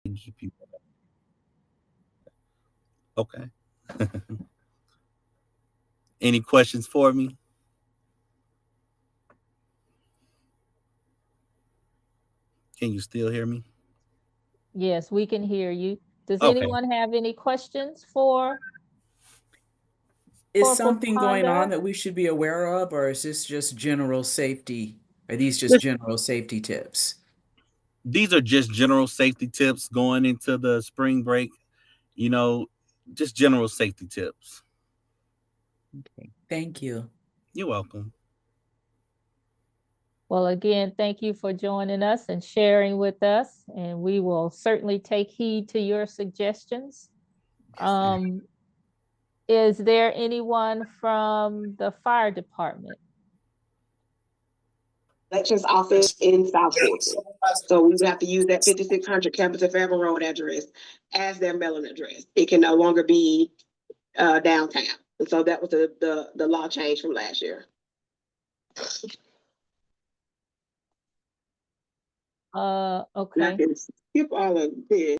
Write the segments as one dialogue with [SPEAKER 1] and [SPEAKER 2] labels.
[SPEAKER 1] Keep you okay. Any questions for me? Can you still hear me?
[SPEAKER 2] Yes, we can hear you. Does
[SPEAKER 1] Okay.
[SPEAKER 2] anyone have any questions
[SPEAKER 3] Is
[SPEAKER 2] for
[SPEAKER 3] something going on
[SPEAKER 2] Ponder?
[SPEAKER 3] that we should be aware of, or is this just general safety? Are these just
[SPEAKER 1] This,
[SPEAKER 3] general safety tips?
[SPEAKER 1] these are just general safety tips going into the spring break. You know, just general safety tips.
[SPEAKER 3] Okay, thank you.
[SPEAKER 1] You're welcome.
[SPEAKER 2] Well, again, thank you for joining us and sharing with us, and we will certainly take heed to your suggestions. Um, is there anyone from the fire department?
[SPEAKER 4] Elections office in South Fulton. So we would have to use that 5600 Campus of Fairville Road address as their mailing address. It can no longer be downtown. And so that was the law change from last year. I
[SPEAKER 2] Okay.
[SPEAKER 4] can skip all of this.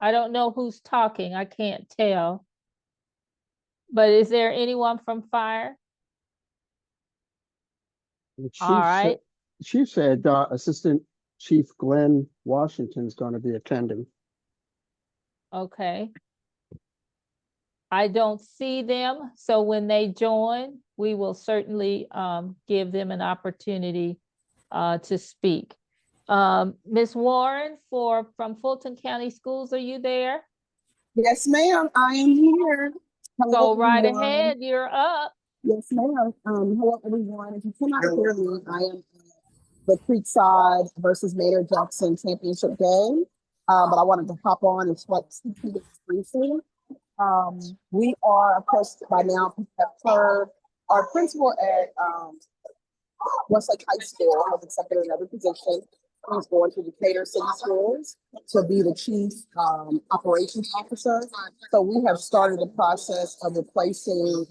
[SPEAKER 2] I don't know who's talking. I can't tell. But is there anyone from fire?
[SPEAKER 5] The
[SPEAKER 2] All right.
[SPEAKER 5] chief said Assistant Chief Glenn Washington is going to be attending.
[SPEAKER 2] Okay. I don't see them, so when they join, we will certainly give them an opportunity to speak. Ms. Warren from Fulton County Schools, are you there?
[SPEAKER 6] Yes, ma'am. I am here. Hello,
[SPEAKER 2] Go right
[SPEAKER 6] everyone.
[SPEAKER 2] ahead, you're up.
[SPEAKER 6] Yes, ma'am. Hello, everyone. If you cannot hear me, I am the Creekside versus Mayor Jackson championship game. But I wanted to hop on and speak to this briefly. We are, of course, by now have heard our principal at Westlake High School has accepted another position. He's going to Decatur City Schools to be the chief operations officer. So we have started the process of replacing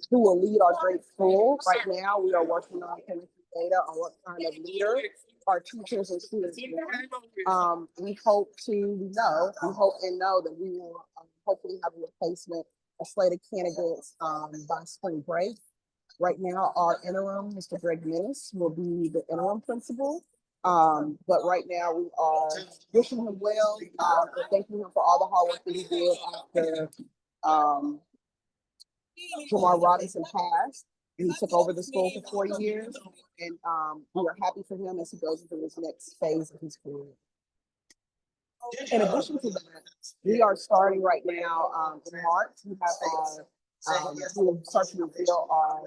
[SPEAKER 6] who will lead our great school. Right now, we are working on collecting data on what kind of leader our teachers and students want. We hope and know that we will hopefully have a replacement, a slate of candidates by spring break. Right now, our interim, Mr. Greg Menace, will be the interim principal. But right now, we are wishing him well, and thanking him for all the hard work that he did after Jamar Robinson passed. He took over the school for 4 years, and we are happy for him as he goes into this next phase of his career. In addition to that, we are starting right now in March. We have we will start to reveal our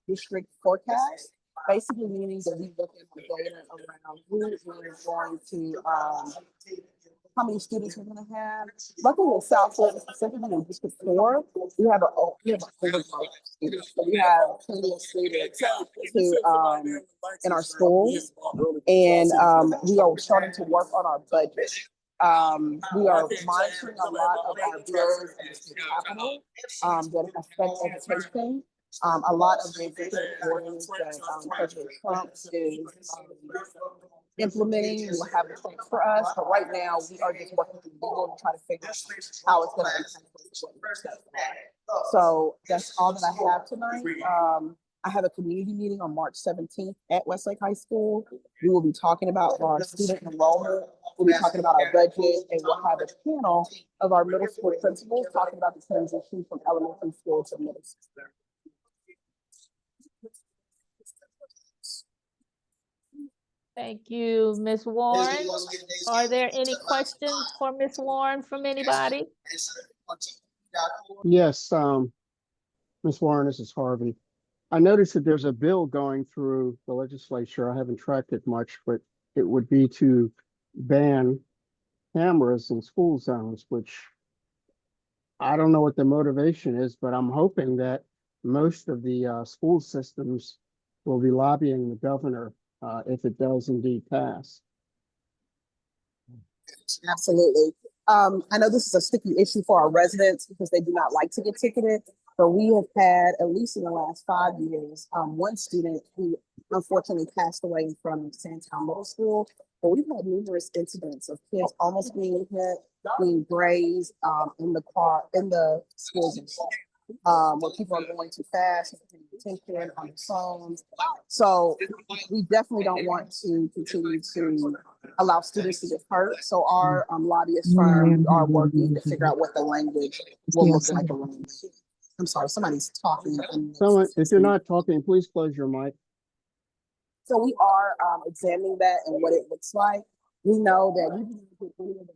[SPEAKER 6] district forecast, basically meaning that we look at the data around who is going to, how many students we're going to have. Luckily, in South Florida, specifically in District 4, we have an overflow of students. So we have plenty of students in our schools, and we are starting to work on our budget. We are monitoring a lot of our bills and state capital that affect education. A lot of the executive orders that President Trump is implementing will have effects for us, but right now we are just working through legal to try to figure out how it's going to impact. So that's all that I have tonight. I have a community meeting on March 17th at Westlake High School. We will be talking about our student enrollment. We'll be talking about our budget, and we'll have a panel of our middle school principals talking about the transition from elementary school to middle school.
[SPEAKER 2] Thank you, Ms. Warren. Are there any questions for Ms. Warren from anybody?
[SPEAKER 5] Yes, Ms. Warren, this is Harvey. I noticed that there's a bill going through the legislature. I haven't tracked it much, but it would be to ban cameras in school zones, which I don't know what the motivation is, but I'm hoping that most of the school systems will be lobbying the governor if it does indeed pass.
[SPEAKER 6] Absolutely. I know this is a sticky issue for our residents because they do not like to get ticketed, but we have had, at least in the last 5 years, one student who unfortunately passed away in front of Sandtown Middle School but we've had numerous incidents of kids almost being hit, being grazed in the car, in the school zone. Where people are going too fast, paying attention on their phones. So we definitely don't want to continue to allow students to get hurt. So our lobbyist firm, we are working to figure out what the language will look like around that. I'm sorry, somebody's talking.
[SPEAKER 5] Someone, if you're not talking, please close your mic.
[SPEAKER 6] So we are examining that and what it looks like. We know that we didn't put any of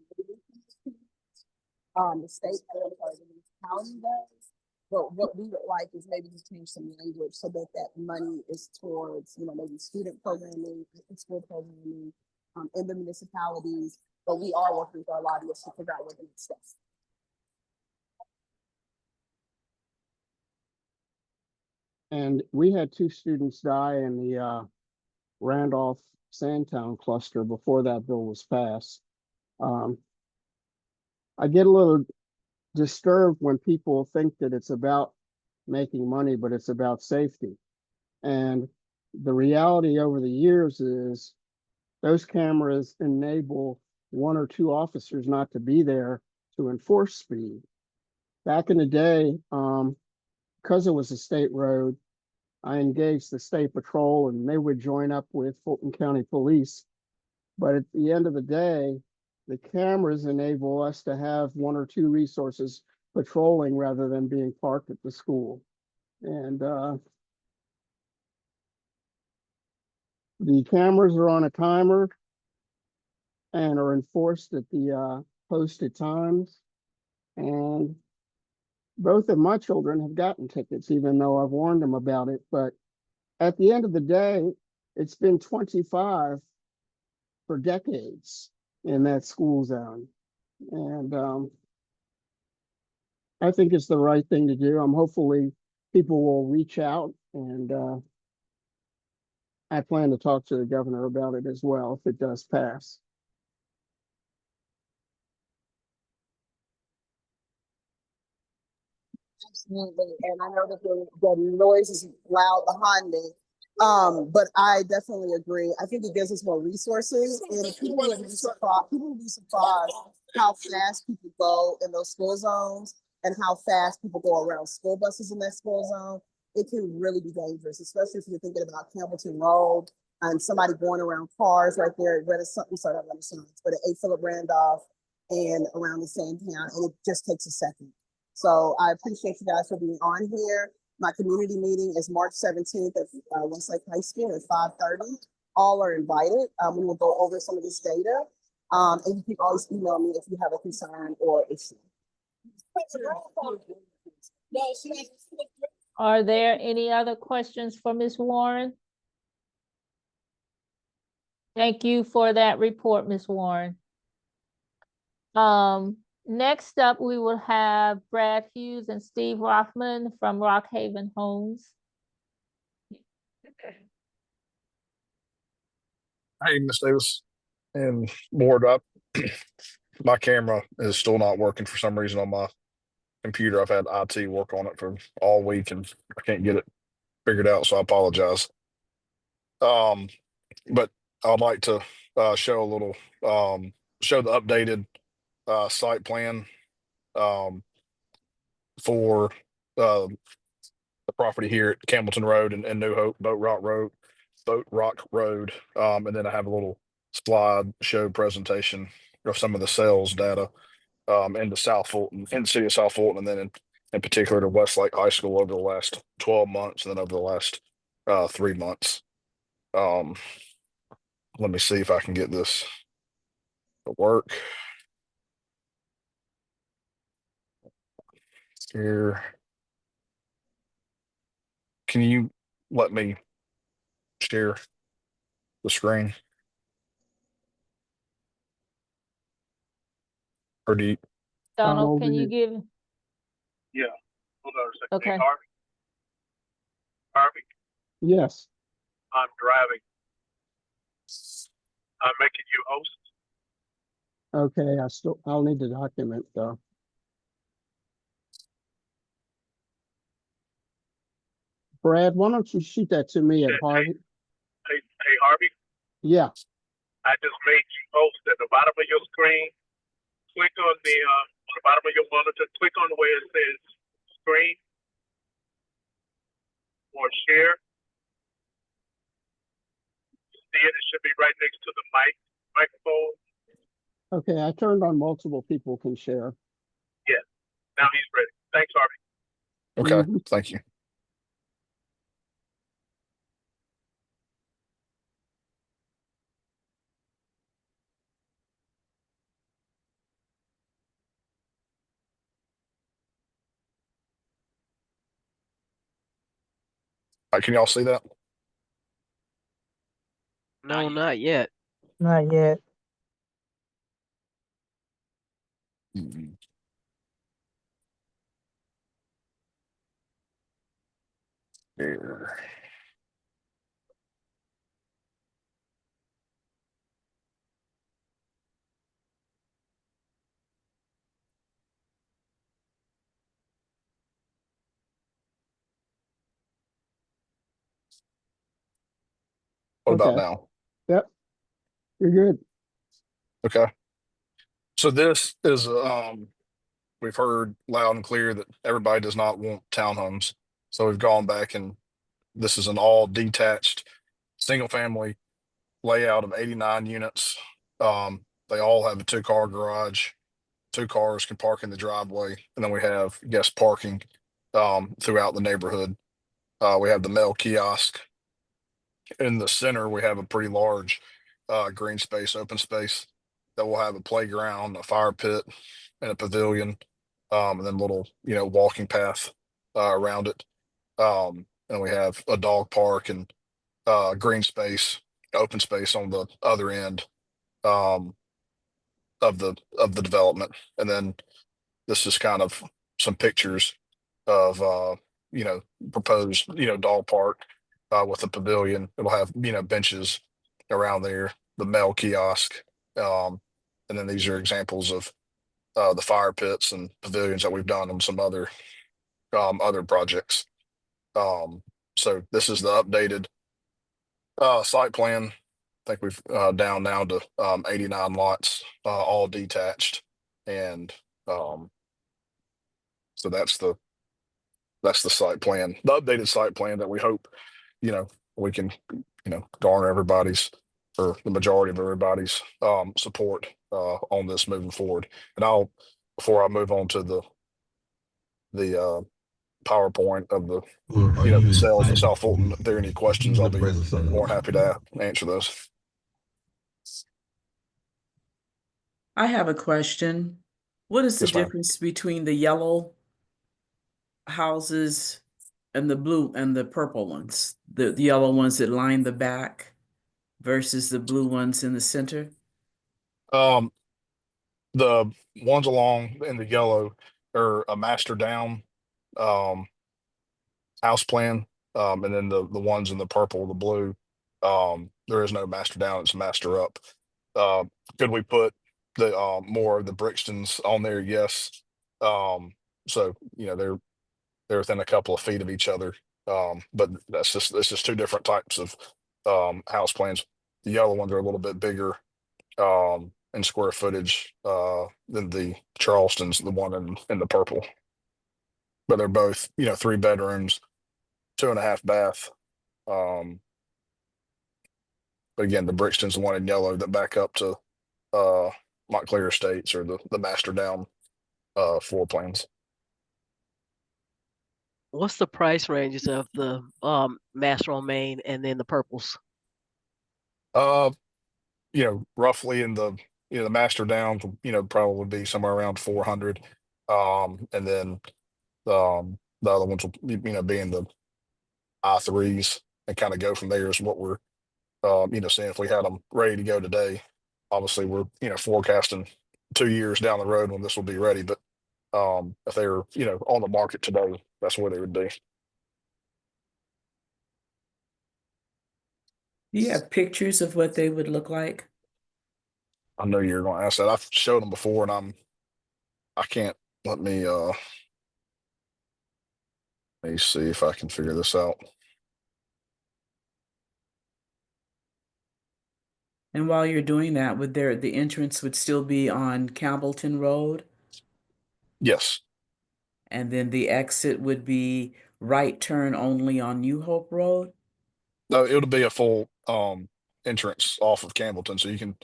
[SPEAKER 6] the state or the municipality does. But what we would like is maybe to change some language so that that money is towards, you know, maybe student programming, school programming in the municipalities. But we are working with our lobbyists to figure out what the next steps.
[SPEAKER 5] And we had 2 students die in the Randolph Sandtown cluster before that bill was passed. I get a little disturbed when people think that it's about making money, but it's about safety. And the reality over the years is those cameras enable 1 or 2 officers not to be there to enforce speed. Back in the day, because it was a state road, I engaged the state patrol and they would join up with Fulton County Police. But at the end of the day, the cameras enable us to have 1 or 2 resources patrolling rather than being parked at the school. And the cameras are on a timer and are enforced at the posted times. And both of my children have gotten tickets, even though I've warned them about it. But at the end of the day, it's been 25 for decades in that school zone. And I think it's the right thing to do. Hopefully people will reach out, and I plan to talk to the governor about it as well if it does pass.
[SPEAKER 6] Absolutely. And I know that the noise is loud behind me. But I definitely agree. I think it gives us more resources, and people will be surprised how fast people go in those school zones and how fast people go around school buses in that school zone. It can really be dangerous, especially if you're thinking about Campbellton Road and somebody going around cars right there at Renaissance, but at A. Philip Randolph and around the Sandtown, and it just takes a second. So I appreciate you guys for being on here. My community meeting is March 17th at Westlake High School at 5:30. All are invited. We will go over some of this data. And you can always email me if you have a concern or issue.
[SPEAKER 2] Are there any other questions for Ms. Warren? Thank you for that report, Ms. Warren. Next up, we will have Brad Hughes and Steve Rothman from Rockhaven Homes.
[SPEAKER 7] Hey, Miss Davis and board up. My camera is still not working for some reason on my computer. I've had IT work on it for all week and I can't get it figured out, so I apologize. But I'd like to show a little show the updated site plan for the property here at Campbellton Road and New Hope Boat Rock Road. And then I have a little slide show presentation of some of the sales data into South Fulton, in the city of South Fulton, and then in particular to Westlake High School over the last 12 months, and then over the last 3 months. Let me see if I can get this to work here. Can you let me share the screen? Or do you?
[SPEAKER 2] Donald, can you give?
[SPEAKER 8] Yeah, hold on a second.
[SPEAKER 2] Okay.
[SPEAKER 8] Hey, Harvey,
[SPEAKER 5] Yes.
[SPEAKER 8] I'm driving. I'm making you host.
[SPEAKER 5] Okay, I'll need the document though. Brad, why don't you shoot that to me at Harvey?
[SPEAKER 8] Hey, Harvey,
[SPEAKER 5] Yeah.
[SPEAKER 8] I just made you host at the bottom of your screen. Click on the bottom of your monitor. Click on where it says screen or share. See it? It should be right next to the microphone.
[SPEAKER 5] Okay, I turned on multiple people can share.
[SPEAKER 8] Yeah. Now he's ready. Thanks, Harvey.
[SPEAKER 7] Okay,
[SPEAKER 5] Mhm.
[SPEAKER 7] thank you. All right, can y'all see that?
[SPEAKER 9] No, not yet.
[SPEAKER 2] Not yet.
[SPEAKER 7] Mhm. There. What about
[SPEAKER 5] Okay,
[SPEAKER 7] now?
[SPEAKER 5] yep, you're good.
[SPEAKER 7] Okay. So this is we've heard loud and clear that everybody does not want townhomes. So we've gone back and this is an all detached single family layout of 89 units. They all have a 2-car garage. 2 cars can park in the driveway, and then we have guest parking throughout the neighborhood. We have the mail kiosk in the center. We have a pretty large green space, open space that will have a playground, a fire pit, and a pavilion, and then little walking path around it. And we have a dog park and green space, open space on the other end um, of the development. And then this is kind of some pictures of proposed dog park with a pavilion. It'll have benches around there, the mail kiosk, and then these are examples of the fire pits and pavilions that we've done on some other projects. So this is the updated site plan. I think we've down now to 89 lots, all detached, and so that's the site plan, the updated site plan that we hope we can garner everybody's or the majority of everybody's support on this moving forward. And I'll before I move on to the PowerPoint of the the sales of South Fulton, if there are any questions, I'll be more than happy to answer those.
[SPEAKER 3] I have a question. What is the
[SPEAKER 7] Yes, ma'am.
[SPEAKER 3] difference between the yellow houses and the blue and the purple ones? The yellow ones that line the back versus the blue ones in the center?
[SPEAKER 7] Um, the ones along in the yellow are a master down um, house plan, and then the ones in the purple, the blue, there is no master down; it's a master up. Uh, could we put the more of the Brixtons on there? Yes. Um, so they're within a couple of feet of each other, but it's just 2 different types of house plans. The yellow ones are a little bit bigger in square footage than the Charleston's, the one in the purple. But they're both 3 bedrooms, 2.5 bath. But again, the Brixton's the one in yellow that back up to Montclair Estates or the master down floor plans.
[SPEAKER 9] What's the price ranges of the Master on Main and then the purples?
[SPEAKER 7] Uh, roughly in the master down, probably would be somewhere around 400. And then the other ones will be in the I3s and kind of go from there is what we're seeing if we had them ready to go today. Obviously we're forecasting 2 years down the road when this will be ready, but if they were on the market today, that's where they would be.
[SPEAKER 3] Do you have pictures of what they would look like?
[SPEAKER 7] I know you're going to ask that. I've showed them before, and I can't. Let me see if I can figure this out.
[SPEAKER 3] And while you're doing that, the entrance would still be on Campbellton Road?
[SPEAKER 7] Yes.
[SPEAKER 3] And then the exit would be right turn only on New Hope Road?
[SPEAKER 7] No, it'll be a full entrance off of Campbellton, so you can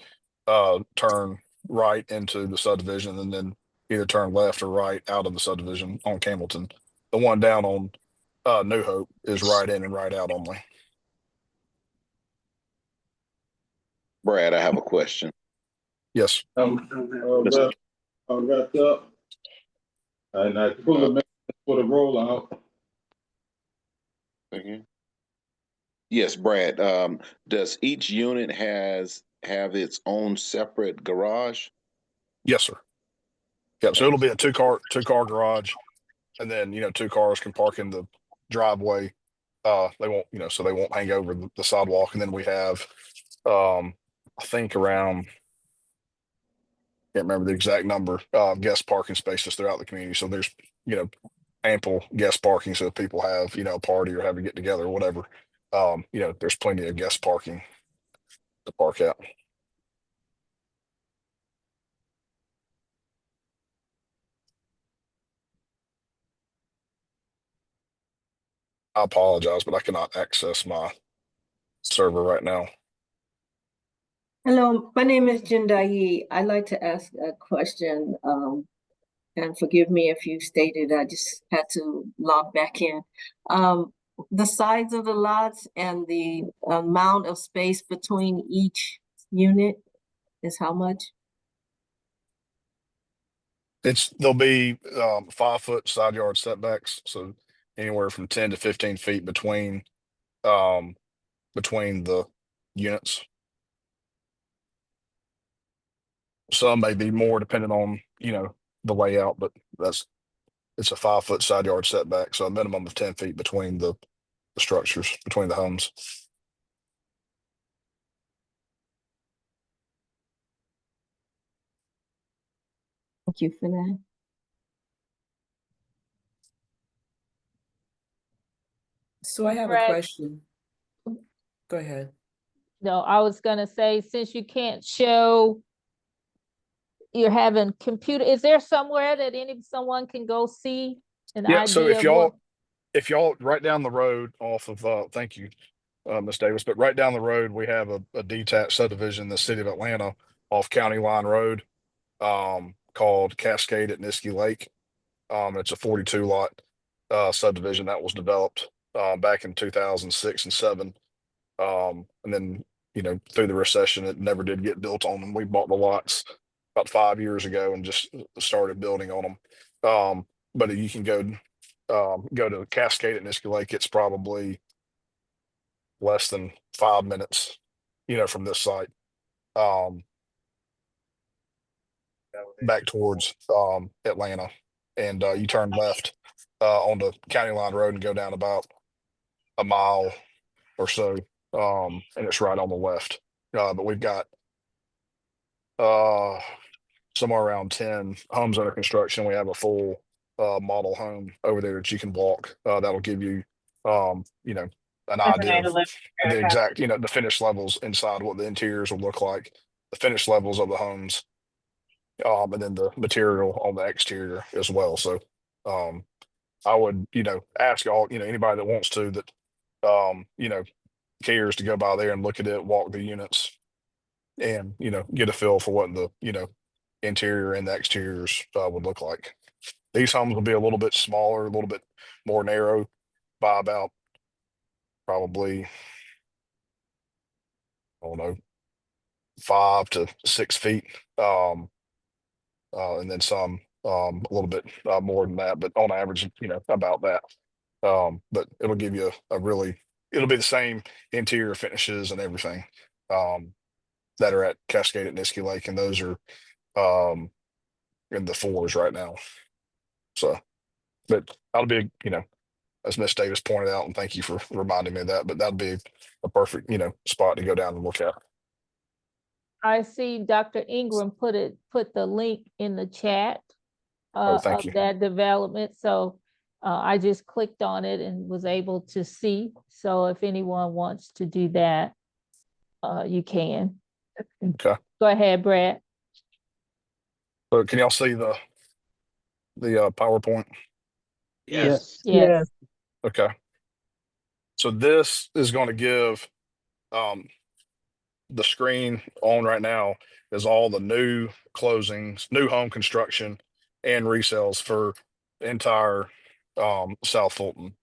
[SPEAKER 7] turn right into the subdivision and then either turn left or right out of the subdivision on Campbellton. The one down on New Hope is right in and right out only.
[SPEAKER 10] Brad, I have a question.
[SPEAKER 7] Yes.
[SPEAKER 8] Wrapped up. And I fully for the rollout.
[SPEAKER 10] Yes, Brad. Does each unit have its own separate garage?
[SPEAKER 7] Yes, sir. Yep. So it'll be a two-car garage, and then two cars can park in the driveway. They won't, so they won't hang over the sidewalk. And then we have, I think around, can't remember the exact number, guest parking spaces throughout the community. So there's, ample guest parking. So if people have, a party or have a get together or whatever, there's plenty of guest parking to park out. I apologize, but I cannot access my server right now.
[SPEAKER 11] Hello, my name is Jindayi. I'd like to ask a question, and forgive me if you stated, I just had to log back in. The size of the lots and the amount of space between each unit is how much?
[SPEAKER 7] There'll be 5-foot side yard setbacks, so anywhere from 10 to 15 feet between the units. Some may be more depending on the layout, but it's a 5-foot side yard setback, so a minimum of 10 feet between the structures, between the homes.
[SPEAKER 11] Thank you for that.
[SPEAKER 3] So I have a question. Go ahead.
[SPEAKER 2] No, I was gonna say, since you can't show, you're having computer, is there somewhere that someone can go see an
[SPEAKER 7] Yeah, so
[SPEAKER 2] idea of what?
[SPEAKER 7] if y'all right down the road off of thank you, Ms. Davis, but right down the road we have a detached subdivision in the city of Atlanta off County Line Road, called Cascade at Niskey Lake. It's a 42 lot subdivision that was developed back in 2006 and 7. And then, through the recession, it never did get built on them. We bought the lots about 5 years ago and just started building on them. But you can go to Cascade at Niskey Lake. It's probably less than 5 minutes, from this site. Back towards Atlanta, and you turn left onto County Line Road and go down about a mile or so, and it's right on the left. But we've got somewhere around 10 homes under construction. We have a full model home over there that you can walk. That'll give you, an idea of the exact, the finish levels inside, what the interiors will look like, the finish levels of the homes, and then the material on the exterior as well. So I would, ask y'all, anybody that wants to, that cares to go by there and look at it, walk the units, and get a feel for what the interior and the exteriors would look like. These homes will be a little bit smaller, a little bit more narrow, by about probably, I don't know, 5 to 6 feet. And then some a little bit more than that, but on average, about that. But it'll give you it'll be the same interior finishes and everything that are at Cascade at Niskey Lake, and those are in the 4s right now. So, but that'll be, as Miss Davis pointed out, and thank you for reminding me of that, but that'd be a perfect, spot to go down and look at.
[SPEAKER 2] I see Dr. Ingram put the link in the chat of that development. So I just clicked on it and was able to see. So if anyone wants to do that, you can.
[SPEAKER 7] Okay.
[SPEAKER 2] Go ahead, Brad.
[SPEAKER 7] So can y'all see the PowerPoint?
[SPEAKER 1] Yes.
[SPEAKER 2] Yes.
[SPEAKER 7] Okay. So this is going to give um, the screen on right now is all the new closings, new home construction, and resales for the entire South Fulton.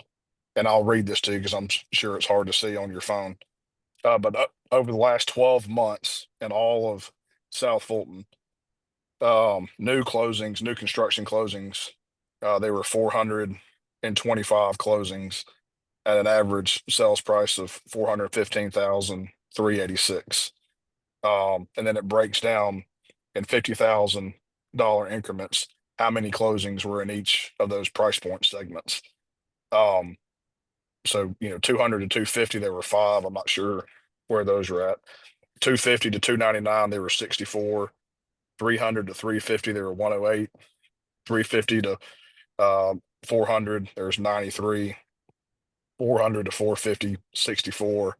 [SPEAKER 7] And I'll read this to you because I'm sure it's hard to see on your phone. But over the last 12 months in all of South Fulton, new closings, new construction closings, there were 425 closings at an average sales price of 415,386. And then it breaks down in $50,000 increments how many closings were in each of those price point segments. So 200 to 250 there were 5. I'm not sure where those were at. 250 to 299 there were 64. 300 to 350 there were 108. 350 to 400 there's 93. 400 to 450 64.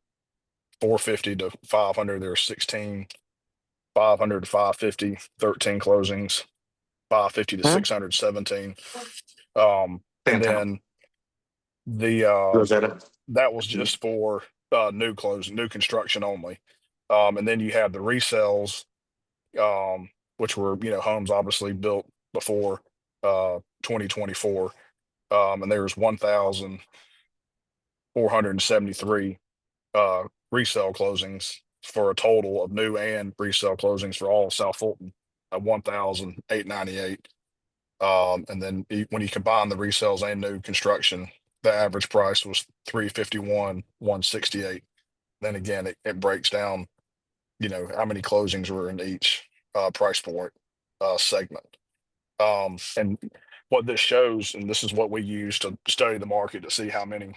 [SPEAKER 7] 450 to 500 there's 16. 500 to 550 13 closings. 550 to 600 17. And then that was just for new construction only. And then you have the resales, which were homes obviously built before 2024. And there was 1,473 resale closings for a total of new and resale closings for all of South Fulton at 1,898. And then when you combine the resales and new construction, the average price was 351,168. Then again, it breaks down, how many closings were in each price point segment. And what this shows, and this is what we use to study the market to see how many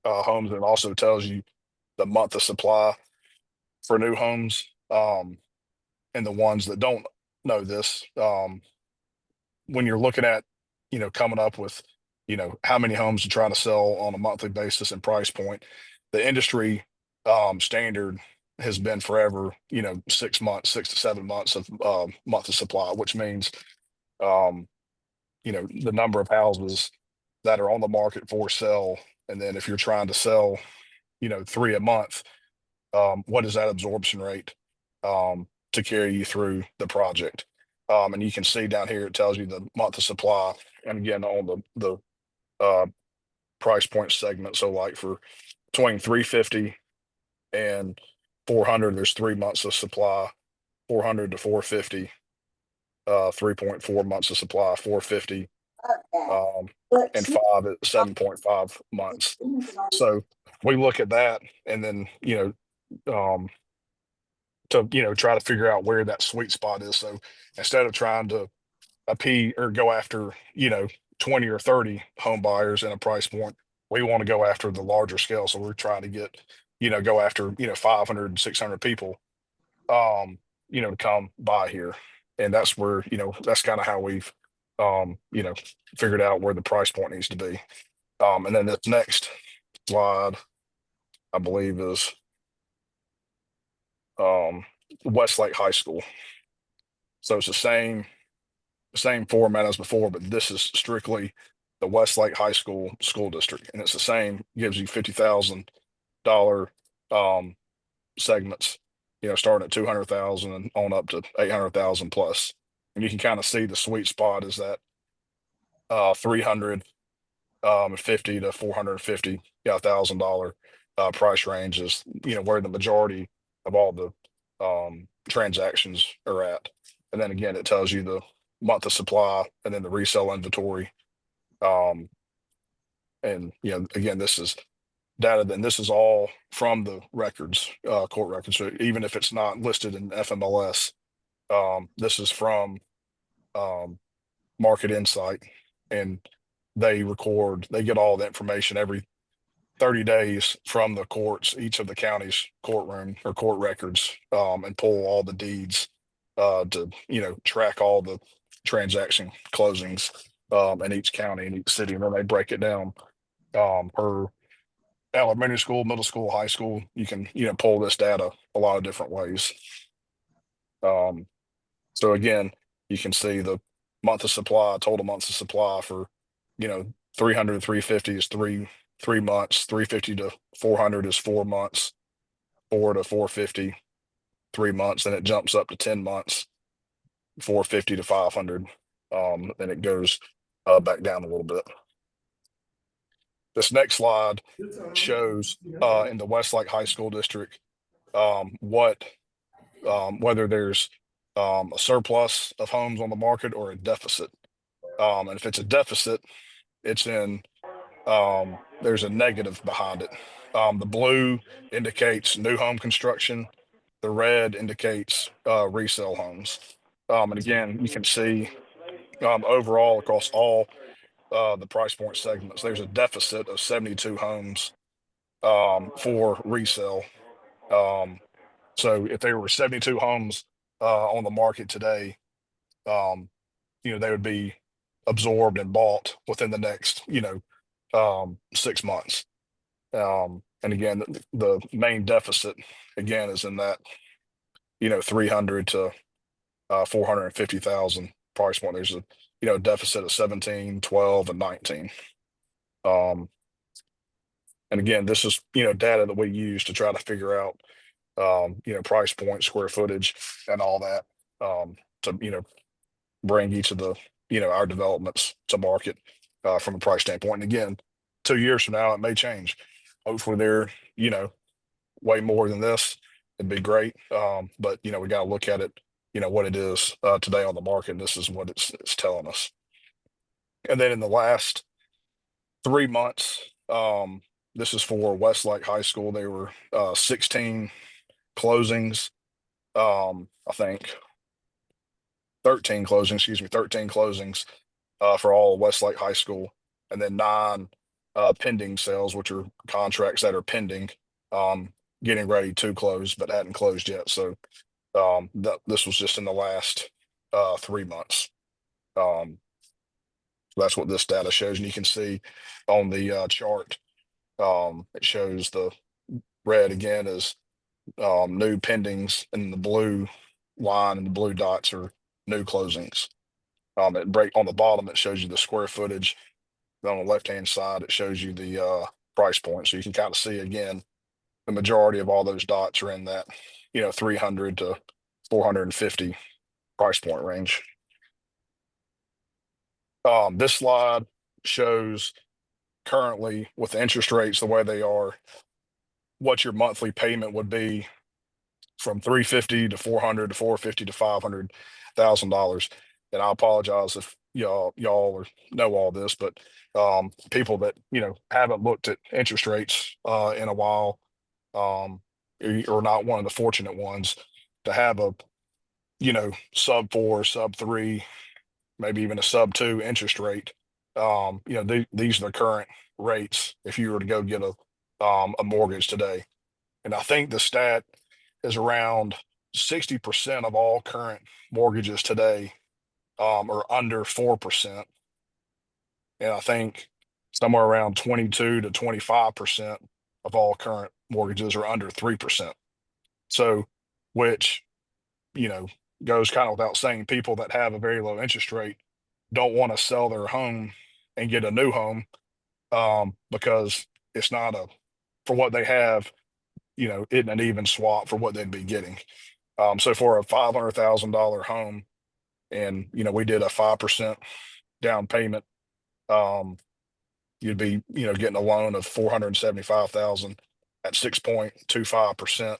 [SPEAKER 7] homes, and it also tells you the month of supply for new homes. And the ones that don't know this, when you're looking at, coming up with, how many homes to try to sell on a monthly basis and price point, the industry standard has been forever, 6 months, 6 to 7 months of month of supply, which means, the number of houses that are on the market for sale. And then if you're trying to sell, 3 a month, what is that absorption rate to carry you through the project? And you can see down here, it tells you the month of supply. And again, on the price point segment. So like for between 350 and 400, there's 3 months of supply. 400 to 450, 3.4 months of supply. 450 and 5 at 7.5 months. So we look at that and then, to try to figure out where that sweet spot is. So instead of trying to or go after 20 or 30 home buyers in a price point, we want to go after the larger scale. So we're trying to get go after 500 600 people to come by here. And that's where that's kind of how we've figured out where the price point needs to be. And then this next slide I believe is Westlake High School. So it's the same format as before, but this is strictly the Westlake High School school district, and it's the same. Gives you $50,000 segments, starting at 200,000 and on up to 800,000 plus. And you can kind of see the sweet spot is that 350 to $450,000 price range is where the majority of all the transactions are at. And then again, it tells you the month of supply and then the resale inventory. And again, this is data. Then this is all from the records, court records. So even if it's not listed in FMLS, this is from Market Insight, and they get all the information every 30 days from the courts, each of the county's courtroom or court records, and pull all the deeds to track all the transaction closings in each county and each city, and then they break it down per elementary school, middle school, high school. You can, pull this data a lot of different ways. So again, you can see the month of supply, total months of supply for, 300 to 350 is three months, 350 to 400 is 4 months, 4 to 450, 3 months, then it jumps up to 10 months, 450 to 500. Then it goes back down a little bit. This next slide shows in the Westlake High School District what whether there's a surplus of homes on the market or a deficit. And if it's a deficit, it's in there's a negative behind it. The blue indicates new home construction. The red indicates resale homes. And again, you can see overall across all the price point segments, there's a deficit of 72 homes for resale. So if there were 72 homes on the market today, they would be absorbed and bought within the next, 6 months. And again, the main deficit again is in that, 300 to 450,000 price point. There's a, deficit of 17, 12, and 19. And again, this is, data that we use to try to figure out, price point, square footage, and all that, to, bring each of the, our developments to market from a price standpoint. And again, 2 years from now, it may change. Hopefully they're, way more than this. It'd be great. But, we got to look at it, what it is today on the market. And this is what it's telling us. And then in the last 3 months, this is for Westlake High School. There were 16 closings. I think 13 closings for all of Westlake High School, and then 9 pending sales, which are contracts that are pending, getting ready to close, but hadn't closed yet. So this was just in the last 3 months. That's what this data shows. And you can see on the chart, it shows the red again is new pendings, and the blue line and the blue dots are new closings. On the bottom, it shows you the square footage. On the left-hand side, it shows you the price point. So you can kind of see again, the majority of all those dots are in that, 300 to 450 price point range. This slide shows currently with the interest rates the way they are, what your monthly payment would be from 350 to 400 to 450 to $500,000. And I apologize if y'all know all this, but people that haven't looked at interest rates in a while, or not one of the fortunate ones to have a sub 4, sub 3, maybe even a sub 2 interest rate. These are the current rates if you were to go get a mortgage today. And I think the stat is around 60% of all current mortgages today are under 4%. And I think somewhere around 22 to 25% of all current mortgages are under 3%. So, which, goes kind of without saying, people that have a very low interest rate don't want to sell their home and get a new home because it's not for what they have, isn't an even swap for what they'd be getting. So for a $500,000 home, and we did a 5% down payment, you'd be getting a loan of $475,000 at 6.25%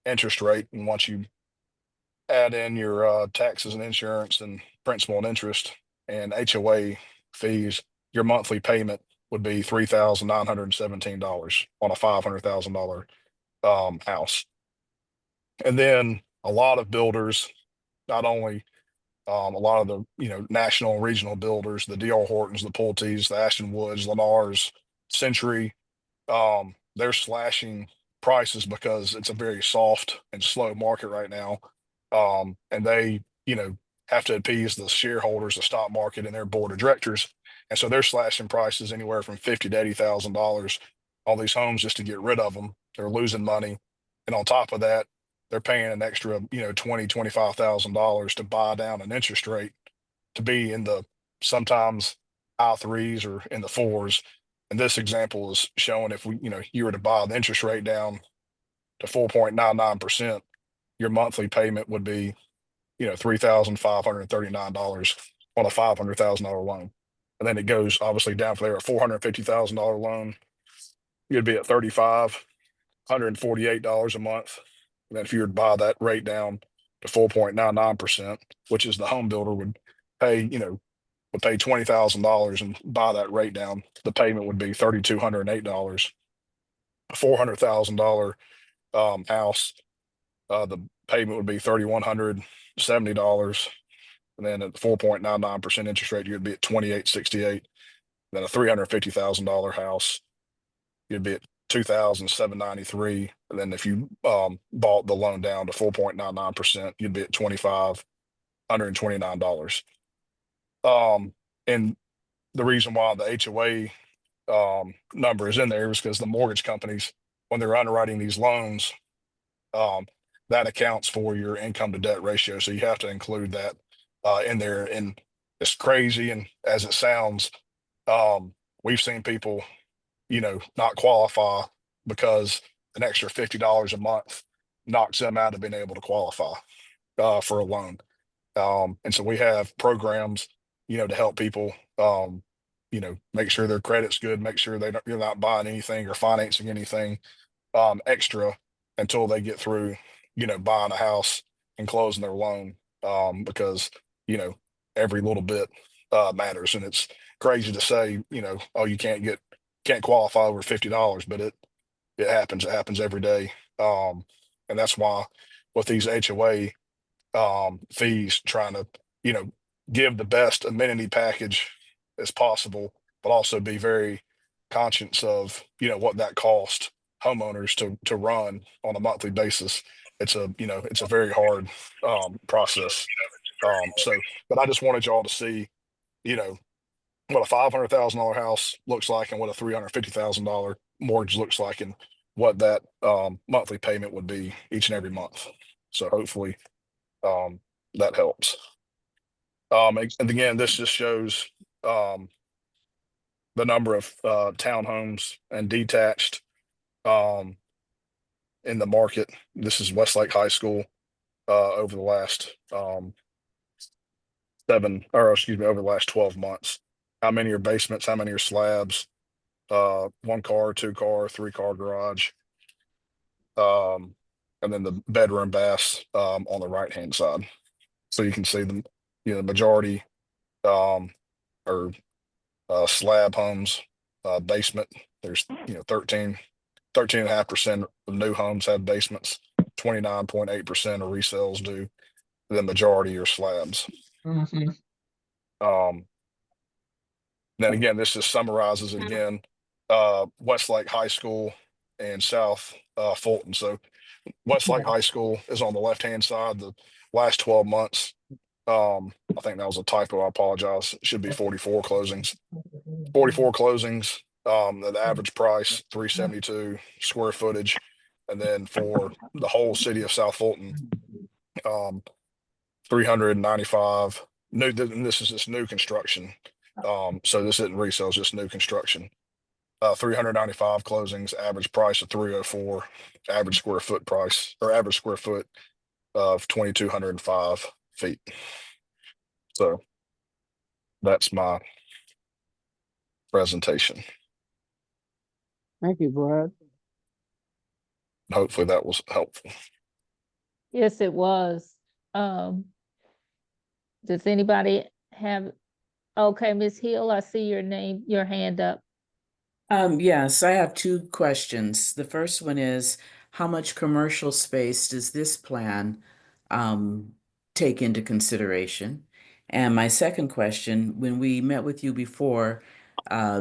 [SPEAKER 7] interest rate. And once you add in your taxes and insurance and principal and interest and HOA fees, your monthly payment would be $3,917 on a $500,000 house. And then a lot of builders, not only a lot of the national and regional builders, the D.R. Hortons, the Pulte's, the Ashton Woods, Lennars, Century, they're slashing prices because it's a very soft and slow market right now. And they, have to appease the shareholders, the stock market, and their board of directors. And so they're slashing prices anywhere from $50,000 to $80,000 all these homes just to get rid of them. They're losing money. And on top of that, they're paying an extra, $25,000 to buy down an interest rate to be in the sometimes high threes or in the fours. And this example is showing if you were to buy the interest rate down to 4.99%, your monthly payment would be, $3,539 on a $500,000 loan. And then it goes obviously down from there. A $450,000 loan, you'd be at $3,548 a month. And then if you were to buy that rate down to 4.99%, which is the home builder would pay, would pay $20,000 and buy that rate down, the payment would be $3,208. A $400,000 house, the payment would be $3,170. And then at the 4.99% interest rate, you'd be at $2,868. Then a $350,000 house, you'd be at $2,793. And then if you bought the loan down to 4.99%, you'd be at $2,529. And the reason why the HOA number is in there is because the mortgage companies, when they're underwriting these loans, that accounts for your income to debt ratio. So you have to include that in there. And it's crazy. And as it sounds, we've seen people, not qualify because an extra $50 a month knocks them out of being able to qualify for a loan. And so we have programs, to help people, make sure their credit's good, make sure you're not buying anything or financing anything extra until they get through, buying a house and closing their loan, because, every little bit matters. And it's crazy to say, oh, you can't qualify over $50, but it happens. It happens every day. And that's why with these HOA fees, trying to, give the best amenity package as possible, but also be very conscious of, what that cost homeowners to run on a monthly basis. It's a very hard process. But I just wanted y'all to see, what a $500,000 house looks like and what a $350,000 mortgage looks like and what that monthly payment would be each and every month. So hopefully that helps. And again, this just shows the number of townhomes and detached in the market. This is Westlake High School over the last over the last 12 months. How many are basements? How many are slabs? 1 car, 2 car, 3 car garage. And then the bedroom baths on the right hand side. So you can see the majority are slab homes, basement. There's 13.5% of new homes have basements. 29.8% of resales do. The majority are slabs.
[SPEAKER 2] Mhm.
[SPEAKER 7] Then again, this just summarizes it again. Westlake High School and South Fulton. So Westlake High School is on the left-hand side. The last 12 months, I think that was a typo. I apologize. It should be 44 closings. 44 closings. The average price, 372 square footage. And then for the whole city of South Fulton, 395 new. And this is just new construction. So this isn't resale, it's just new construction. 395 closings, average price of 304, average square foot price or average square foot of 2,205 feet. So that's my presentation.
[SPEAKER 5] Thank you, Brad.
[SPEAKER 7] Hopefully that was helpful.
[SPEAKER 2] Yes, it was. Does anybody have, okay, Ms. Hill, I see your hand up.
[SPEAKER 3] Yes, I have 2 questions. The first one is, how much commercial space does this plan take into consideration? And my second question, when we met with you before,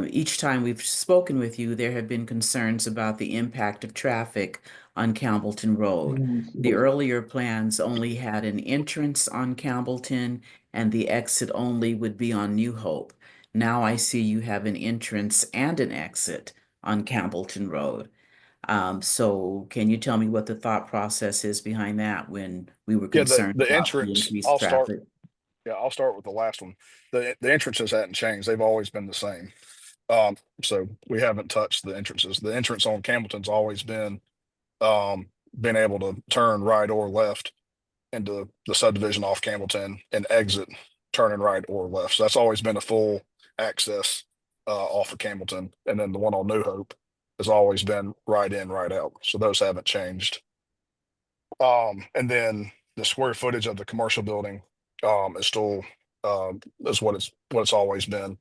[SPEAKER 3] each time we've spoken with you, there have been concerns about the impact of traffic on Campbellton Road. The earlier plans only had an entrance on Campbellton and the exit only would be on New Hope. Now I see you have an entrance and an exit on Campbellton Road. So can you tell me what the thought process is behind that when we were
[SPEAKER 7] Yeah,
[SPEAKER 3] concerned
[SPEAKER 7] the
[SPEAKER 3] about the
[SPEAKER 7] entrance,
[SPEAKER 3] increased traffic?
[SPEAKER 7] I'll start with the last one. The entrances hadn't changed. They've always been the same. So we haven't touched the entrances. The entrance on Campbellton's always been able to turn right or left into the subdivision off Campbellton and exit turning right or left. So that's always been a full access off of Campbellton. And then the one on New Hope has always been right in, right out. So those haven't changed. And then the square footage of the commercial building is still is what it's always been,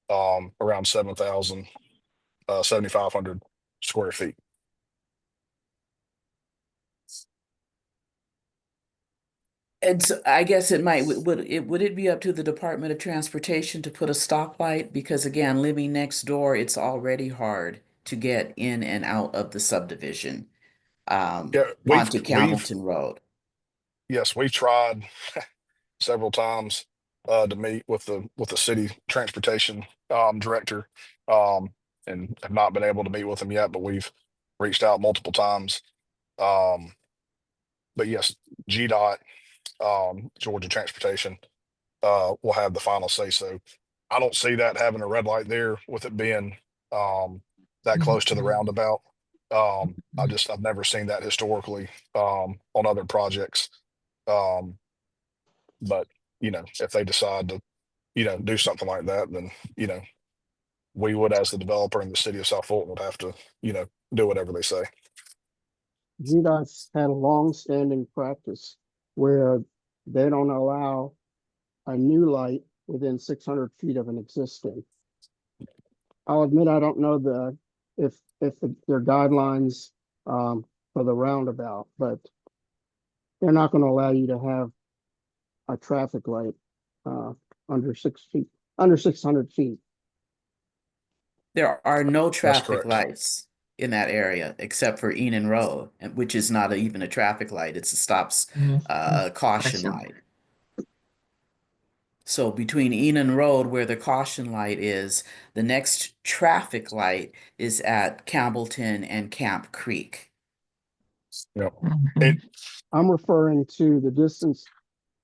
[SPEAKER 7] around 7,500 square feet.
[SPEAKER 3] And so I guess it might, would it be up to the Department of Transportation to put a stoplight? Because again, living next door, it's already hard to get in and out of the subdivision
[SPEAKER 7] Yeah,
[SPEAKER 3] onto Campbellton Road.
[SPEAKER 7] yes, we've tried several times to meet with the city transportation director, and have not been able to meet with him yet, but we've reached out multiple times. Um, but yes, GDOT, Georgia Transportation, will have the final say so. I don't see that having a red light there with it being that close to the roundabout. I've never seen that historically on other projects. But if they decide to, do something like that, then, we would, as the developer in the city of South Fulton, would have to, do whatever they say.
[SPEAKER 5] GDOT's had a long-standing practice where they don't allow a new light within 600 feet of an existing. I'll admit I don't know if their guidelines for the roundabout, but they're not going to allow you to have a traffic light under 600 feet.
[SPEAKER 3] There are no
[SPEAKER 7] That's
[SPEAKER 3] traffic
[SPEAKER 7] correct.
[SPEAKER 3] lights in that area except for Enon Road, which is not even a traffic light. It's a caution light. So between Enon Road, where the caution light is, the next traffic light is at Campbellton and Camp Creek.
[SPEAKER 7] Yep. It,
[SPEAKER 5] I'm referring to the distance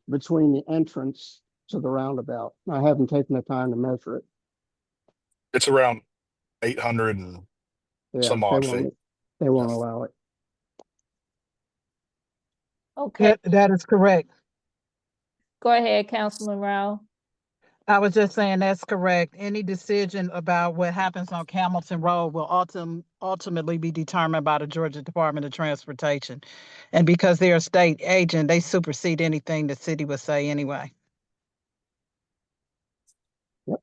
[SPEAKER 5] between the entrance to the roundabout. I haven't taken the time to measure it.
[SPEAKER 7] it's around 800 and
[SPEAKER 5] Yeah,
[SPEAKER 7] some odd feet.
[SPEAKER 5] they won't allow it.
[SPEAKER 2] Okay,
[SPEAKER 12] That is correct.
[SPEAKER 2] go ahead, Councilman Rao.
[SPEAKER 12] I was just saying that's correct. Any decision about what happens on Hamilton Road will ultimately be determined by the Georgia Department of Transportation. And because they're a state agent, they supersede anything the city would say anyway.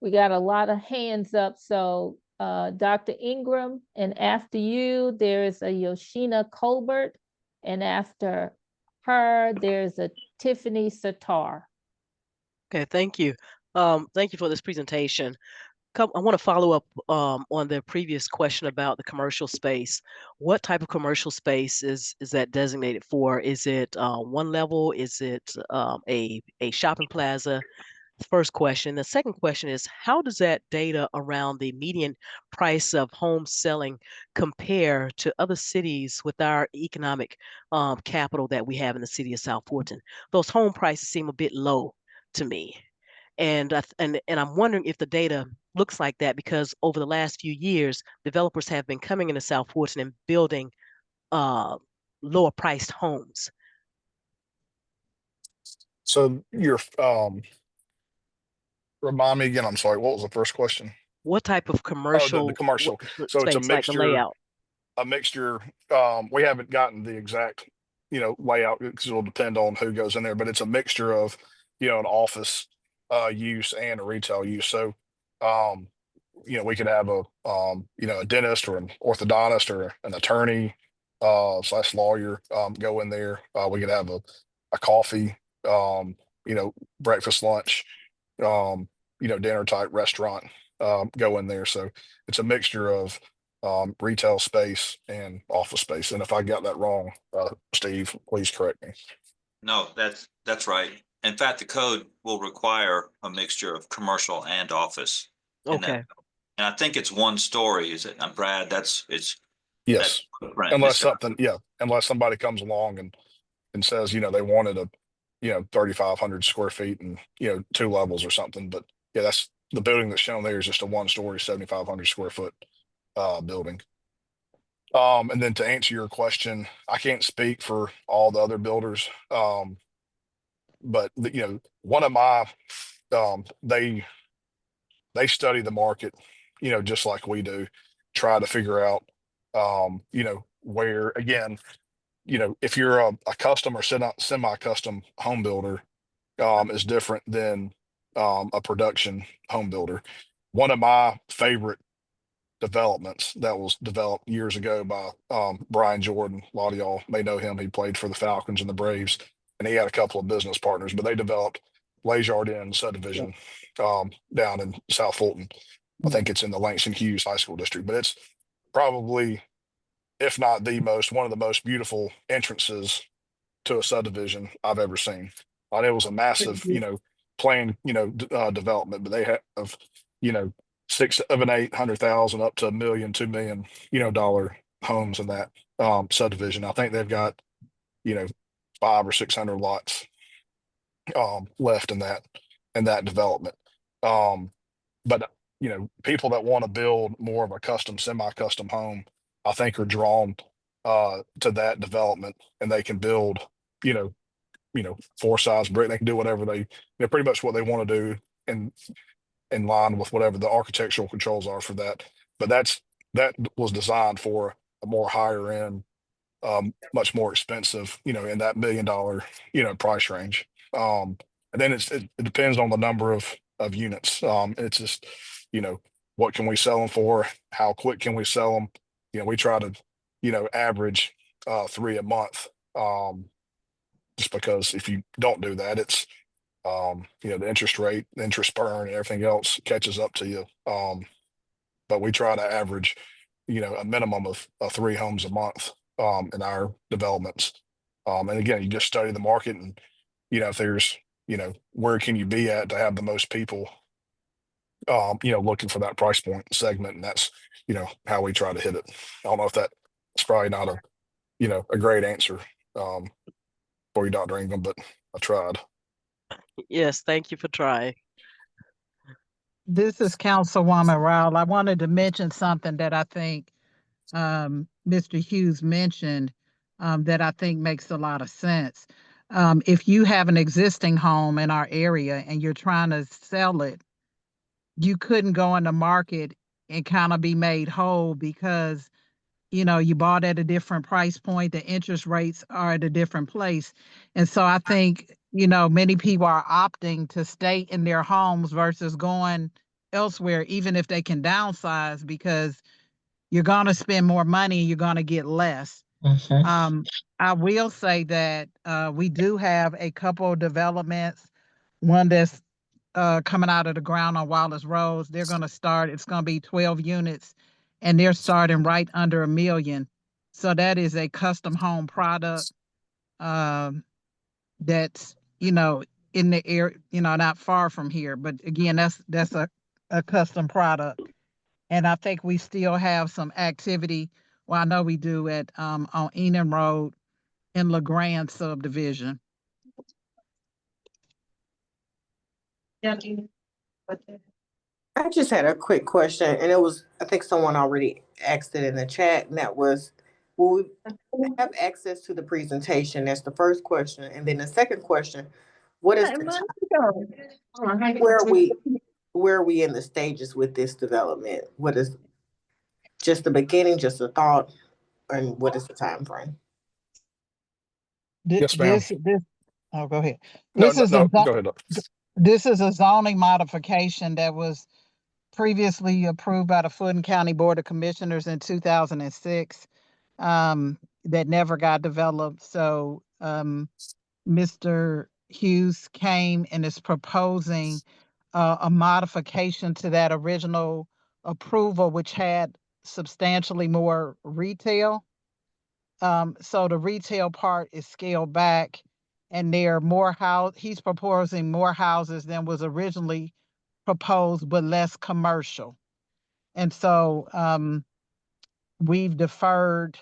[SPEAKER 2] We got a lot of hands up. So Dr. Ingram, and after you, there is a Yoshina Colbert, and after her, there's a Tiffany Satar.
[SPEAKER 9] Okay, thank you. Thank you for this presentation. I want to follow up on the previous question about the commercial space. What type of commercial space is that designated for? Is it one level? Is it a shopping plaza? First question. The second question is, how does that data around the median price of homes selling compare to other cities with our economic capital that we have in the city of South Fulton? Those home prices seem a bit low to me. And I'm wondering if the data looks like that because over the last few years, developers have been coming into South Fulton and building lower priced homes.
[SPEAKER 7] So remind me again, I'm sorry, what was the first question?
[SPEAKER 9] What type of
[SPEAKER 7] The
[SPEAKER 9] commercial
[SPEAKER 7] commercial. So it's a
[SPEAKER 9] space, like the layout?
[SPEAKER 7] mixture. We haven't gotten the exact, layout because it'll depend on who goes in there, but it's a mixture of, an office use and a retail use. So, we could have a dentist or an orthodontist or an attorney / lawyer go in there. We could have a coffee, breakfast, lunch, dinner type restaurant go in there. So it's a mixture of retail space and office space. And if I got that wrong, Steve, please correct me.
[SPEAKER 13] No, that's right. In fact, the code will require a mixture of commercial and office.
[SPEAKER 9] Okay.
[SPEAKER 13] And I think it's 1 story, is it? Brad, it's that
[SPEAKER 7] Yes.
[SPEAKER 13] footprint.
[SPEAKER 7] Unless
[SPEAKER 13] Mr.
[SPEAKER 7] something, yeah, unless somebody comes along and says, they wanted 3,500 square feet and, 2 levels or something. But yeah, that's the building that's shown there is just a 1 story, 7,500 square foot building. And then to answer your question, I can't speak for all the other builders. But one of my, they study the market, just like we do, try to figure out, where again, if you're a custom or semi-custom home builder, is different than a production home builder. One of my favorite developments that was developed years ago by Brian Jordan. A lot of y'all may know him. He played for the Falcons and the Braves, and he had a couple of business partners, but they developed Leisure Inn subdivision down in South Fulton. I think it's in the Langston Hughes High School district, but it's probably, if not the most, one of the most beautiful entrances to a subdivision I've ever seen. And it was a massive, planned, development, but they have, 6, 7, 800,000 up to $1 million, $2 million, dollar homes in that subdivision. I think they've got, 500 or 600 lots left in that development. But people that want to build more of a custom, semi-custom home, I think are drawn to that development, and they can build, 4 size brick. They can do whatever pretty much what they want to do in line with whatever the architectural controls are for that. But that was designed for a more higher end, much more expensive, in that $1 million, price range. And then it depends on the number of units. It's just, what can we sell them for? How quick can we sell them? We try to, average 3 a month. Just because if you don't do that, it's the interest rate, the interest burn, and everything else catches up to you. But we try to average, a minimum of 3 homes a month in our developments. And again, you just study the market, and if there's, where can you be at to have the most people, looking for that price point segment, and that's, how we try to hit it. I don't know if that's probably not a great answer for you, Dr. Ingram, but I tried.
[SPEAKER 9] Yes, thank you for trying.
[SPEAKER 12] This is Councilwoman Rowell. I wanted to mention something that I think Mr. Hughes mentioned that I think makes a lot of sense. If you have an existing home in our area and you're trying to sell it, you couldn't go in the market and kind of be made whole because you bought at a different price point, the interest rates are at a different place. And so I think, many people are opting to stay in their homes versus going elsewhere, even if they can downsize, because you're going to spend more money and you're going to get less. I will say that we do have a couple of developments, one that's coming out of the ground on Wallace Road. They're going to start, it's going to be 12 units, and they're starting right under $1 million. So that is a custom home product that's, in the air, not far from here. But again, that's a custom product. And I think we still have some activity. Well, I know we do at on Enon Road in LeGrand subdivision.
[SPEAKER 14] I just had a quick question, and it was, I think someone already asked it in the chat, and that was, will we have access to the presentation? That's the first question. And then the second question, what is where are we in the stages with this development? What is just the beginning, just a thought, and what is the time frame?
[SPEAKER 7] Yes, ma'am.
[SPEAKER 12] Oh, go ahead.
[SPEAKER 7] No, go ahead.
[SPEAKER 12] This is a zoning modification that was previously approved by the Fulton County Board of Commissioners in 2006 that never got developed. So Mr. Hughes came and is proposing a modification to that original approval, which had substantially more retail. So the retail part is scaled back, and there are more he's proposing more houses than was originally proposed, but less commercial. And so we've deferred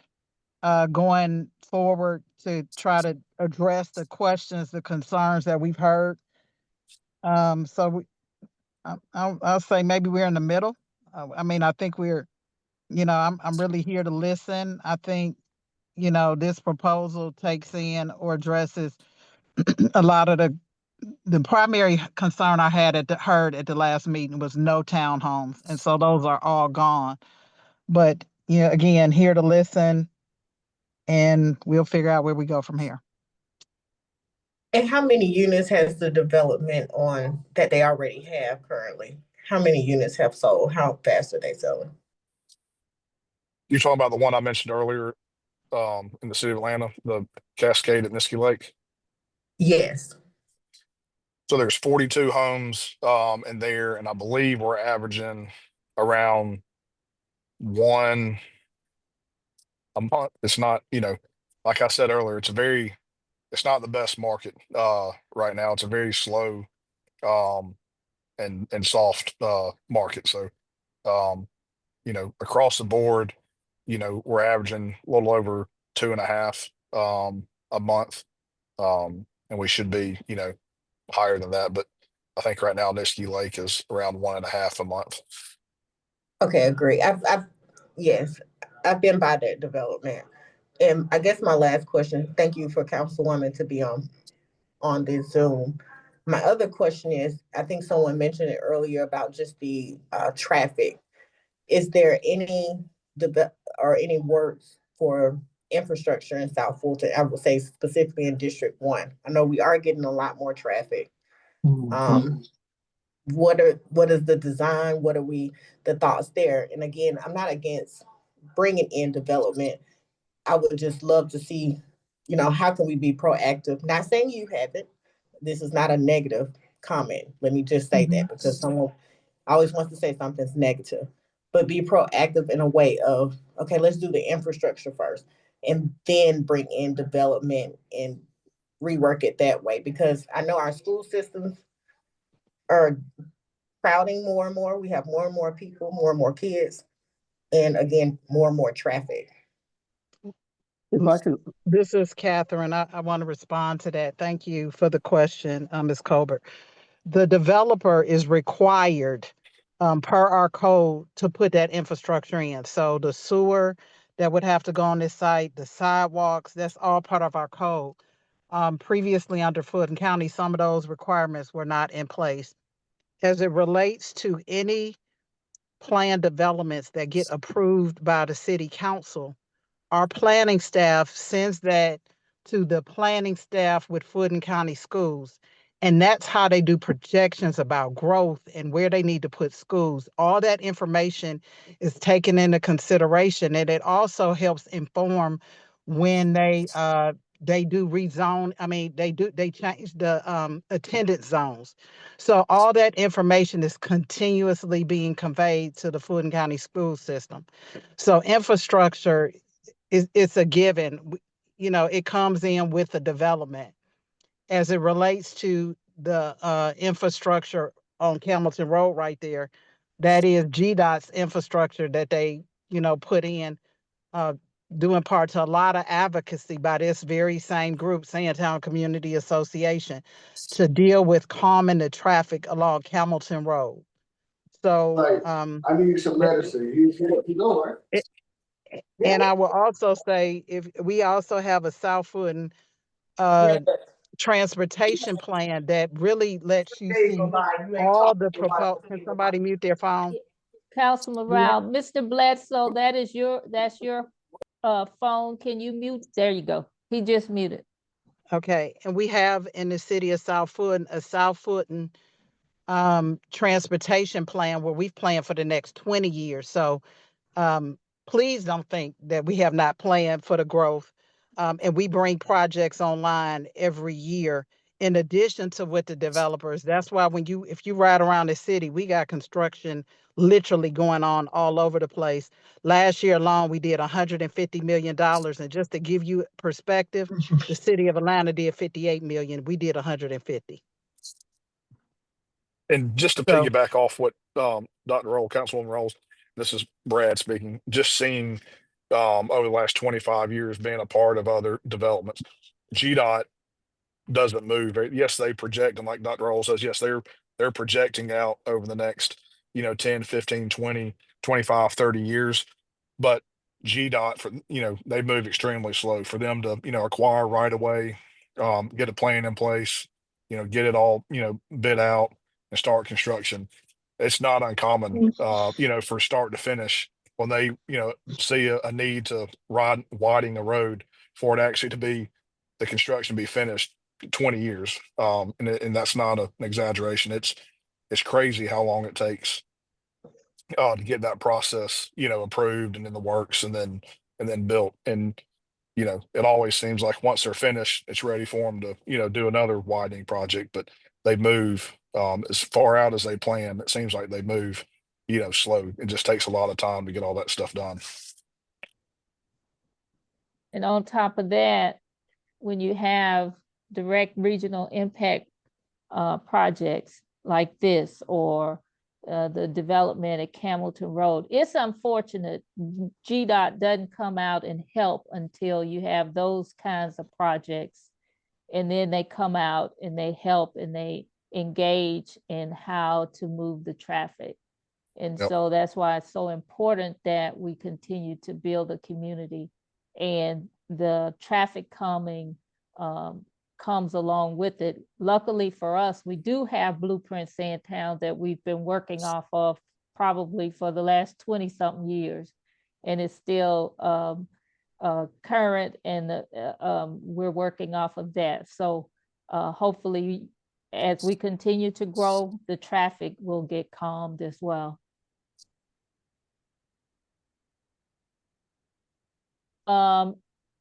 [SPEAKER 12] going forward to try to address the questions, the concerns that we've heard. I'll say maybe we're in the middle. I mean, I think we're, I'm really here to listen. I think, this proposal takes in or addresses a lot of the primary concern I had heard at the last meeting was no townhomes. And so those are all gone. But, again, here to listen, and we'll figure out where we go from here.
[SPEAKER 14] And how many units has the development on that they already have currently? How many units have sold? How fast are they selling?
[SPEAKER 7] You're talking about the one I mentioned earlier, in the city of Atlanta, the Cascade at Niskey Lake.
[SPEAKER 14] Yes.
[SPEAKER 7] So there's 42 homes in there, and I believe we're averaging around one a month. It's not, like I said earlier, it's not the best market right now. It's a very slow and soft market. So across the board, we're averaging a little over 2.5 a month. And we should be, higher than that. But I think right now Niskey Lake is around 1.5 a month.
[SPEAKER 14] Okay, agree. Yes, I've been by that development. And I guess my last question, thank you for Councilwoman to be on this Zoom. My other question is, I think someone mentioned it earlier about just the traffic. Is there any any works for infrastructure in South Fulton? I would say specifically in District 1. I know we are getting a lot more traffic. What is the design? What are the thoughts there? And again, I'm not against bringing in development. I would just love to see, how can we be proactive? Not saying you haven't. This is not a negative comment. Let me just say that, because someone always wants to say something's negative, but be proactive in a way of, okay, let's do the infrastructure first and then bring in development and rework it that way. Because I know our school systems are crowding more and more. We have more and more people, more and more kids, and again, more and more traffic.
[SPEAKER 5] If I can,
[SPEAKER 12] This is Catherine. I want to respond to that. Thank you for the question, Ms. Colbert. The developer is required, per our code, to put that infrastructure in. So the sewer that would have to go on this site, the sidewalks, that's all part of our code. Previously under Fulton County, some of those requirements were not in place. As it relates to any planned developments that get approved by the city council, our planning staff sends that to the planning staff with Fulton County Schools. And that's how they do projections about growth and where they need to put schools. All that information is taken into consideration, and it also helps inform when they do rezone. I mean, they change the attendance zones. So all that information is continuously being conveyed to the Fulton County school system. So infrastructure it's a given. It comes in with the development. As it relates to the infrastructure on Camilton Road right there, that is GDOT's infrastructure that they, put in, due in part to a lot of advocacy by this very same group, Sandtown Community Association, to deal with calming the traffic along Camilton Road. So,
[SPEAKER 5] I need some medicine. You know, right?
[SPEAKER 12] And I will also say, if we also have a South Fulton transportation plan that really lets you see all the proposed. Can somebody mute their phone?
[SPEAKER 2] Councilman Rao, Mr. Bledsoe, that's your phone. Can you mute? There you go. He just muted.
[SPEAKER 12] Okay, and we have in the city of South Fulton a South Fulton transportation plan where we've planned for the next 20 years. So please don't think that we have not planned for the growth. And we bring projects online every year in addition to with the developers. That's why if you ride around the city, we got construction literally going on all over the place. Last year alone, we did $150 million. And just to give you perspective, the city of Atlanta did 58 million. We did 150.
[SPEAKER 7] And just to piggyback off what Dr. Roll, Councilwoman Rolls, this is Brad speaking, just seeing over the last 25 years being a part of other developments, GDOT doesn't move. Yes, they project, and like Dr. Hall says, yes, they're projecting out over the next, 10, 15, 20, 25, 30 years. But GDOT for, they move extremely slow for them to, acquire right away, get a plan in place, get it all, bid out and start construction. It's not uncommon, for start to finish when they, see a need to widen the road for it actually to be the construction be finished 20 years. And that's not an exaggeration. It's crazy how long it takes to get that process, approved and in the works and then built. And, it always seems like once they're finished, it's ready for them to, do another widening project, but they move as far out as they plan. It seems like they move, slow. It just takes a lot of time to get all that stuff done.
[SPEAKER 2] And on top of that, when you have direct regional impact projects like this, or the development at Campbellton Road, it's unfortunate GDOT doesn't come out and help until you have those kinds of projects. And then they come out and they help and they engage in how to move the traffic. And
[SPEAKER 7] Yep.
[SPEAKER 2] so that's why it's so important that we continue to build a community, and the traffic calming comes along with it. Luckily for us, we do have Blueprint Sandtown that we've been working off of probably for the last 20 something years. And it's still current, and we're working off of that. So hopefully as we continue to grow, the traffic will get calmed as well.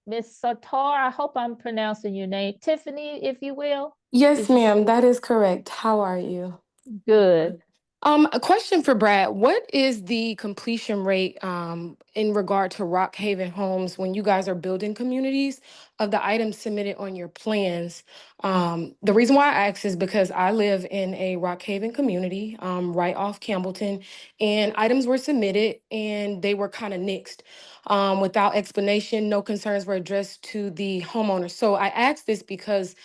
[SPEAKER 2] Ms. Satar, I hope I'm pronouncing your name. Tiffany, if you will.
[SPEAKER 15] Yes, ma'am, that is correct. How are you?
[SPEAKER 2] Good.
[SPEAKER 15] A question for Brad. What is the completion rate in regard to Rockhaven Homes when you guys are building communities of the items submitted on your plans? The reason why I ask is because I live in a Rockhaven community right off Campbellton, and items were submitted and they were kind of nixed. Without explanation, no concerns were addressed to the homeowner. So I ask this because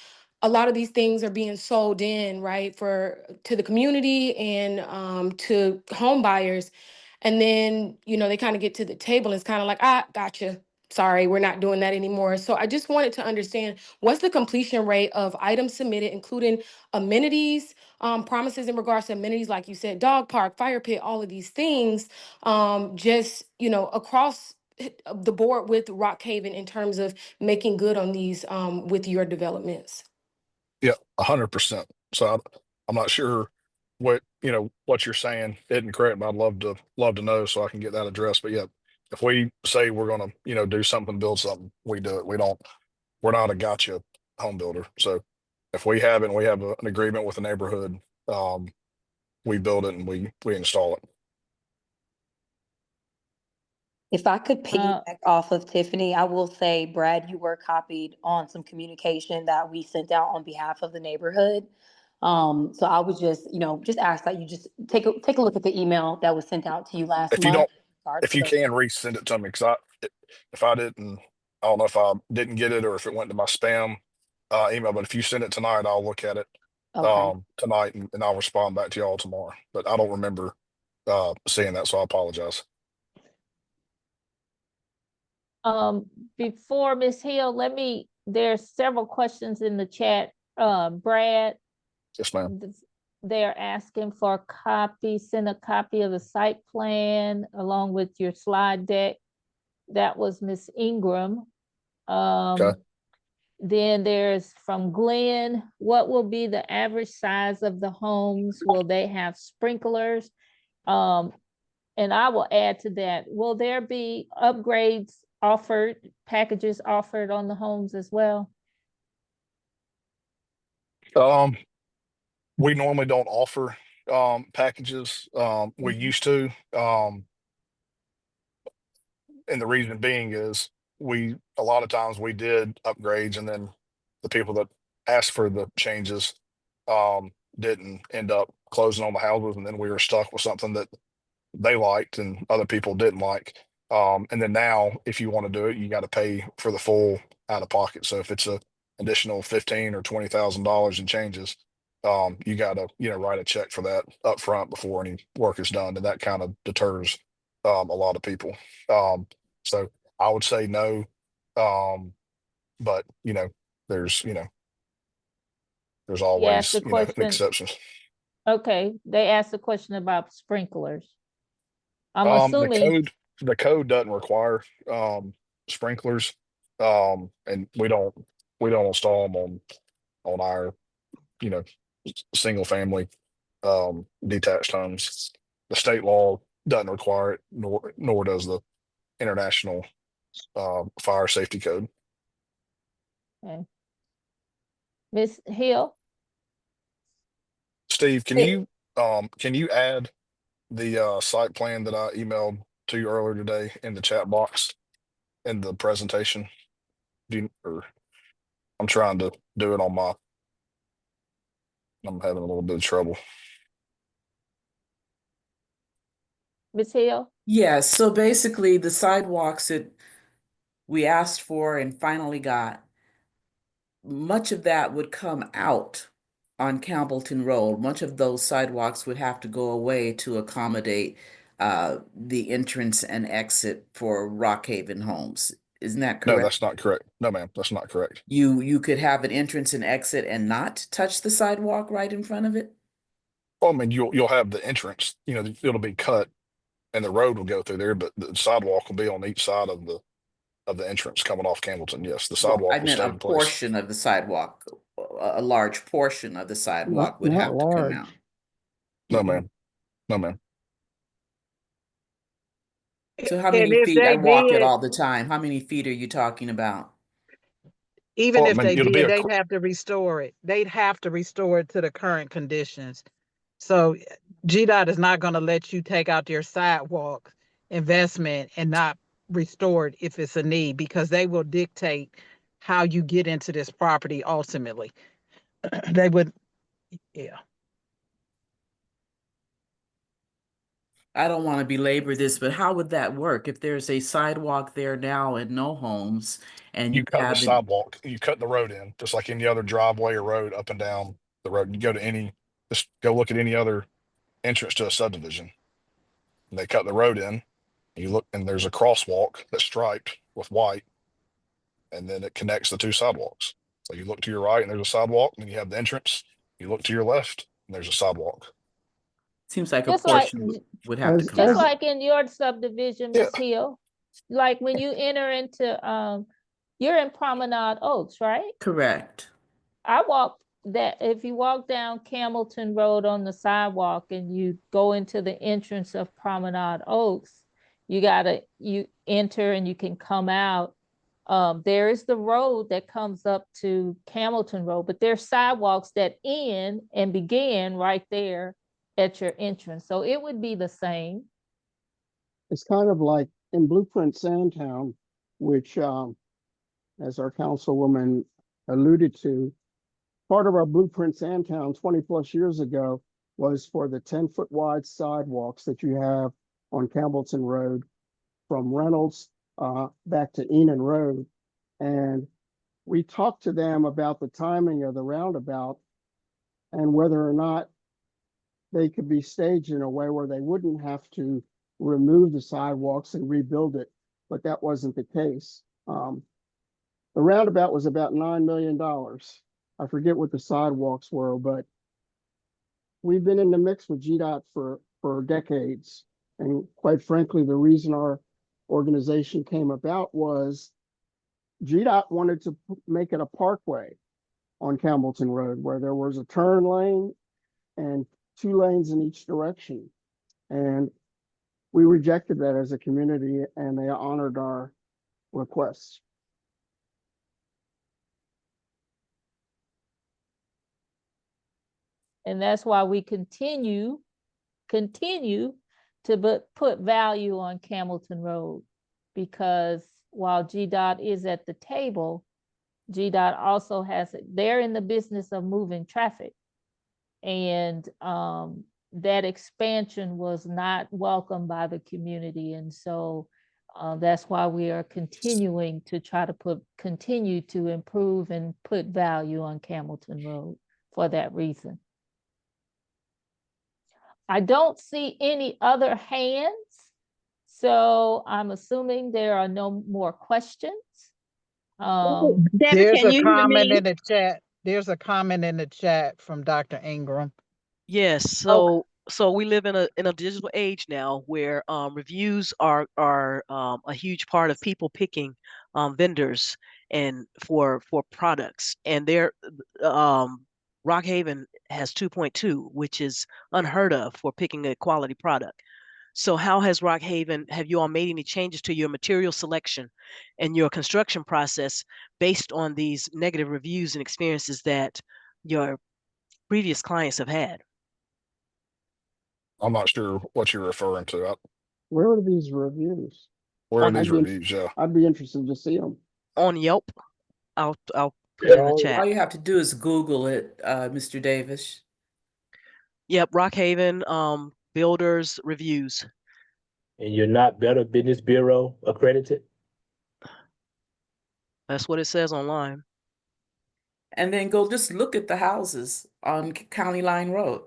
[SPEAKER 15] a lot of these things are being sold in, right, to the community and to home buyers. And then, they kind of get to the table and it's kind of like, gotcha. Sorry, we're not doing that anymore. So I just wanted to understand, what's the completion rate of items submitted, including amenities, promises in regards to amenities, like you said, dog park, fire pit, all of these things, just, across the board with Rockhaven in terms of making good on these with your developments.
[SPEAKER 7] Yeah, 100%. So I'm not sure what what you're saying isn't correct, but I'd love to know so I can get that addressed. But yeah, if we say we're gonna do something, build something, we do it. We're not a gotcha home builder. So if we have an agreement with the neighborhood, we build it and we install it.
[SPEAKER 16] If I could piggyback off of Tiffany, I will say, Brad, you were copied on some communication that we sent out on behalf of the neighborhood. So I would just ask that you just take a look at the email that was sent out to you last month.
[SPEAKER 7] If you can resend it to me, because if I didn't, I don't know if I didn't get it or if it went to my spam email. But if you send it tonight, I'll look at it tonight and I'll respond back to y'all tomorrow. But I don't remember seeing that, so I apologize.
[SPEAKER 2] Before Ms. Hill, there's several questions in the chat. Brad.
[SPEAKER 7] Yes, ma'am.
[SPEAKER 2] They're asking for a copy, send a copy of the site plan along with your slide deck. That was Ms. Ingram.
[SPEAKER 7] Okay.
[SPEAKER 2] Then there's from Glenn, what will be the average size of the homes? Will they have sprinklers? And I will add to that, will there be upgrades offered, packages offered on the homes as well?
[SPEAKER 7] We normally don't offer packages. We used to. And the reason being is a lot of times we did upgrades and then the people that asked for the changes didn't end up closing on the houses, and then we were stuck with something that they liked and other people didn't like. And then now, if you want to do it, you got to pay for the full out of pocket. So if it's a additional 15 or $20,000 in changes, you got to write a check for that up front before any work is done, and that kind of deters a lot of people. So I would say no, but there's there's
[SPEAKER 2] He asked
[SPEAKER 7] always
[SPEAKER 2] the question.
[SPEAKER 7] exceptions.
[SPEAKER 2] Okay, they asked a question about sprinklers. I'm
[SPEAKER 7] Um, the
[SPEAKER 2] assuming,
[SPEAKER 7] code the code doesn't require sprinklers, and we don't install them on our single family detached homes. The state law doesn't require it, nor does the international fire safety code.
[SPEAKER 2] okay. Ms. Hill,
[SPEAKER 7] Steve, can you add the site plan that I emailed to you earlier today in the chat box in the presentation? Or I'm trying to do it on my. I'm having a little bit of trouble.
[SPEAKER 2] Ms. Hill,
[SPEAKER 3] Yes, so basically the sidewalks that we asked for and finally got, much of that would come out on Campbellton Road. Much of those sidewalks would have to go away to accommodate the entrance and exit for Rockhaven Homes. Isn't that
[SPEAKER 7] No,
[SPEAKER 3] correct?
[SPEAKER 7] that's not correct. No, ma'am, that's not correct.
[SPEAKER 3] You could have an entrance and exit and not touch the sidewalk right in front of it?
[SPEAKER 7] Well, I mean, you'll have the entrance. It'll be cut, and the road will go through there, but the sidewalk will be on each side of the entrance coming off Campbellton. Yes, the
[SPEAKER 3] Well, I
[SPEAKER 7] sidewalk will
[SPEAKER 3] meant
[SPEAKER 7] stay
[SPEAKER 3] a
[SPEAKER 7] in place.
[SPEAKER 3] portion of the sidewalk, a large portion of the
[SPEAKER 5] Not,
[SPEAKER 3] sidewalk would
[SPEAKER 5] not
[SPEAKER 3] have to come out.
[SPEAKER 5] large.
[SPEAKER 7] No, ma'am. No, ma'am.
[SPEAKER 3] So how
[SPEAKER 12] And
[SPEAKER 3] many
[SPEAKER 12] if
[SPEAKER 3] feet? I
[SPEAKER 12] they
[SPEAKER 3] walk it
[SPEAKER 12] did,
[SPEAKER 3] all the time. How many feet are you talking about?
[SPEAKER 12] even
[SPEAKER 7] Well, I
[SPEAKER 12] if
[SPEAKER 7] mean,
[SPEAKER 12] they
[SPEAKER 7] it'll be
[SPEAKER 12] did,
[SPEAKER 7] a.
[SPEAKER 12] they'd have to restore it. They'd have to restore it to the current conditions. So GDOT is not going to let you take out your sidewalk investment and not restore it if it's a need, because they will dictate how you get into this property ultimately. They would, yeah.
[SPEAKER 3] I don't want to belabor this, but how would that work if there's a sidewalk there now and no homes and you
[SPEAKER 7] You cut the
[SPEAKER 3] haven't?
[SPEAKER 7] sidewalk, you cut the road in, just like any other driveway or road up and down the road. You go to just go look at any other entrance to a subdivision. And they cut the road in. You look, and there's a crosswalk that's striped with white, and then it connects the two sidewalks. So you look to your right, and there's a sidewalk, and then you have the entrance. You look to your left, and there's a sidewalk.
[SPEAKER 3] Seems like a
[SPEAKER 2] just like,
[SPEAKER 3] portion would have to come
[SPEAKER 2] just
[SPEAKER 3] out.
[SPEAKER 2] like in your subdivision,
[SPEAKER 7] Yeah.
[SPEAKER 2] Ms. Hill, like when you enter into, you're in Promenade Oaks, right?
[SPEAKER 3] Correct.
[SPEAKER 2] I walked that, if you walk down Campbellton Road on the sidewalk and you go into the entrance of Promenade Oaks, you enter and you can come out. There is the road that comes up to Campbellton Road, but there's sidewalks that end and begin right there at your entrance. So it would be the same.
[SPEAKER 5] It's kind of like in Blueprint Sandtown, which, as our councilwoman alluded to, part of our Blueprint Sandtown 20 plus years ago was for the 10-foot wide sidewalks that you have on Campbellton Road from Reynolds back to Enon Road. And we talked to them about the timing of the roundabout and whether or not they could be staged in a way where they wouldn't have to remove the sidewalks and rebuild it, but that wasn't the case. The roundabout was about $9 million. I forget what the sidewalks were, but we've been in the mix with GDOT for decades. And quite frankly, the reason our organization came about was GDOT wanted to make it a parkway on Campbellton Road where there was a turn lane and 2 lanes in each direction. And we rejected that as a community and they honored our requests.
[SPEAKER 2] And that's why we continue to put value on Campbellton Road, because while GDOT is at the table, GDOT also they're in the business of moving traffic. And that expansion was not welcomed by the community. And so that's why we are continuing to try to continue to improve and put value on Camilton Road for that reason. I don't see any other hands, so I'm assuming there are no more questions.
[SPEAKER 12] Debbie, there's a comment in the chat. There's a comment in the chat from Dr. Ingram.
[SPEAKER 9] Yes, so we live in a digital age now where reviews are a huge part of people picking vendors and for products, and their Rockhaven has 2.2, which is unheard of for picking a quality product. So how has Rockhaven, have you all made any changes to your material selection and your construction process based on these negative reviews and experiences that your previous clients have had?
[SPEAKER 7] I'm not sure what you're referring to.
[SPEAKER 5] Where are these reviews?
[SPEAKER 7] Where are these reviews? Yeah.
[SPEAKER 5] I'd be interested to see them.
[SPEAKER 9] On Yelp. I'll put it in the chat.
[SPEAKER 3] All you have to do is Google it, Mr. Davis.
[SPEAKER 9] Yep, Rockhaven builders reviews.
[SPEAKER 17] And you're not Better Business Bureau accredited?
[SPEAKER 9] That's what it says online.
[SPEAKER 3] And then go just look at the houses on County Line Road.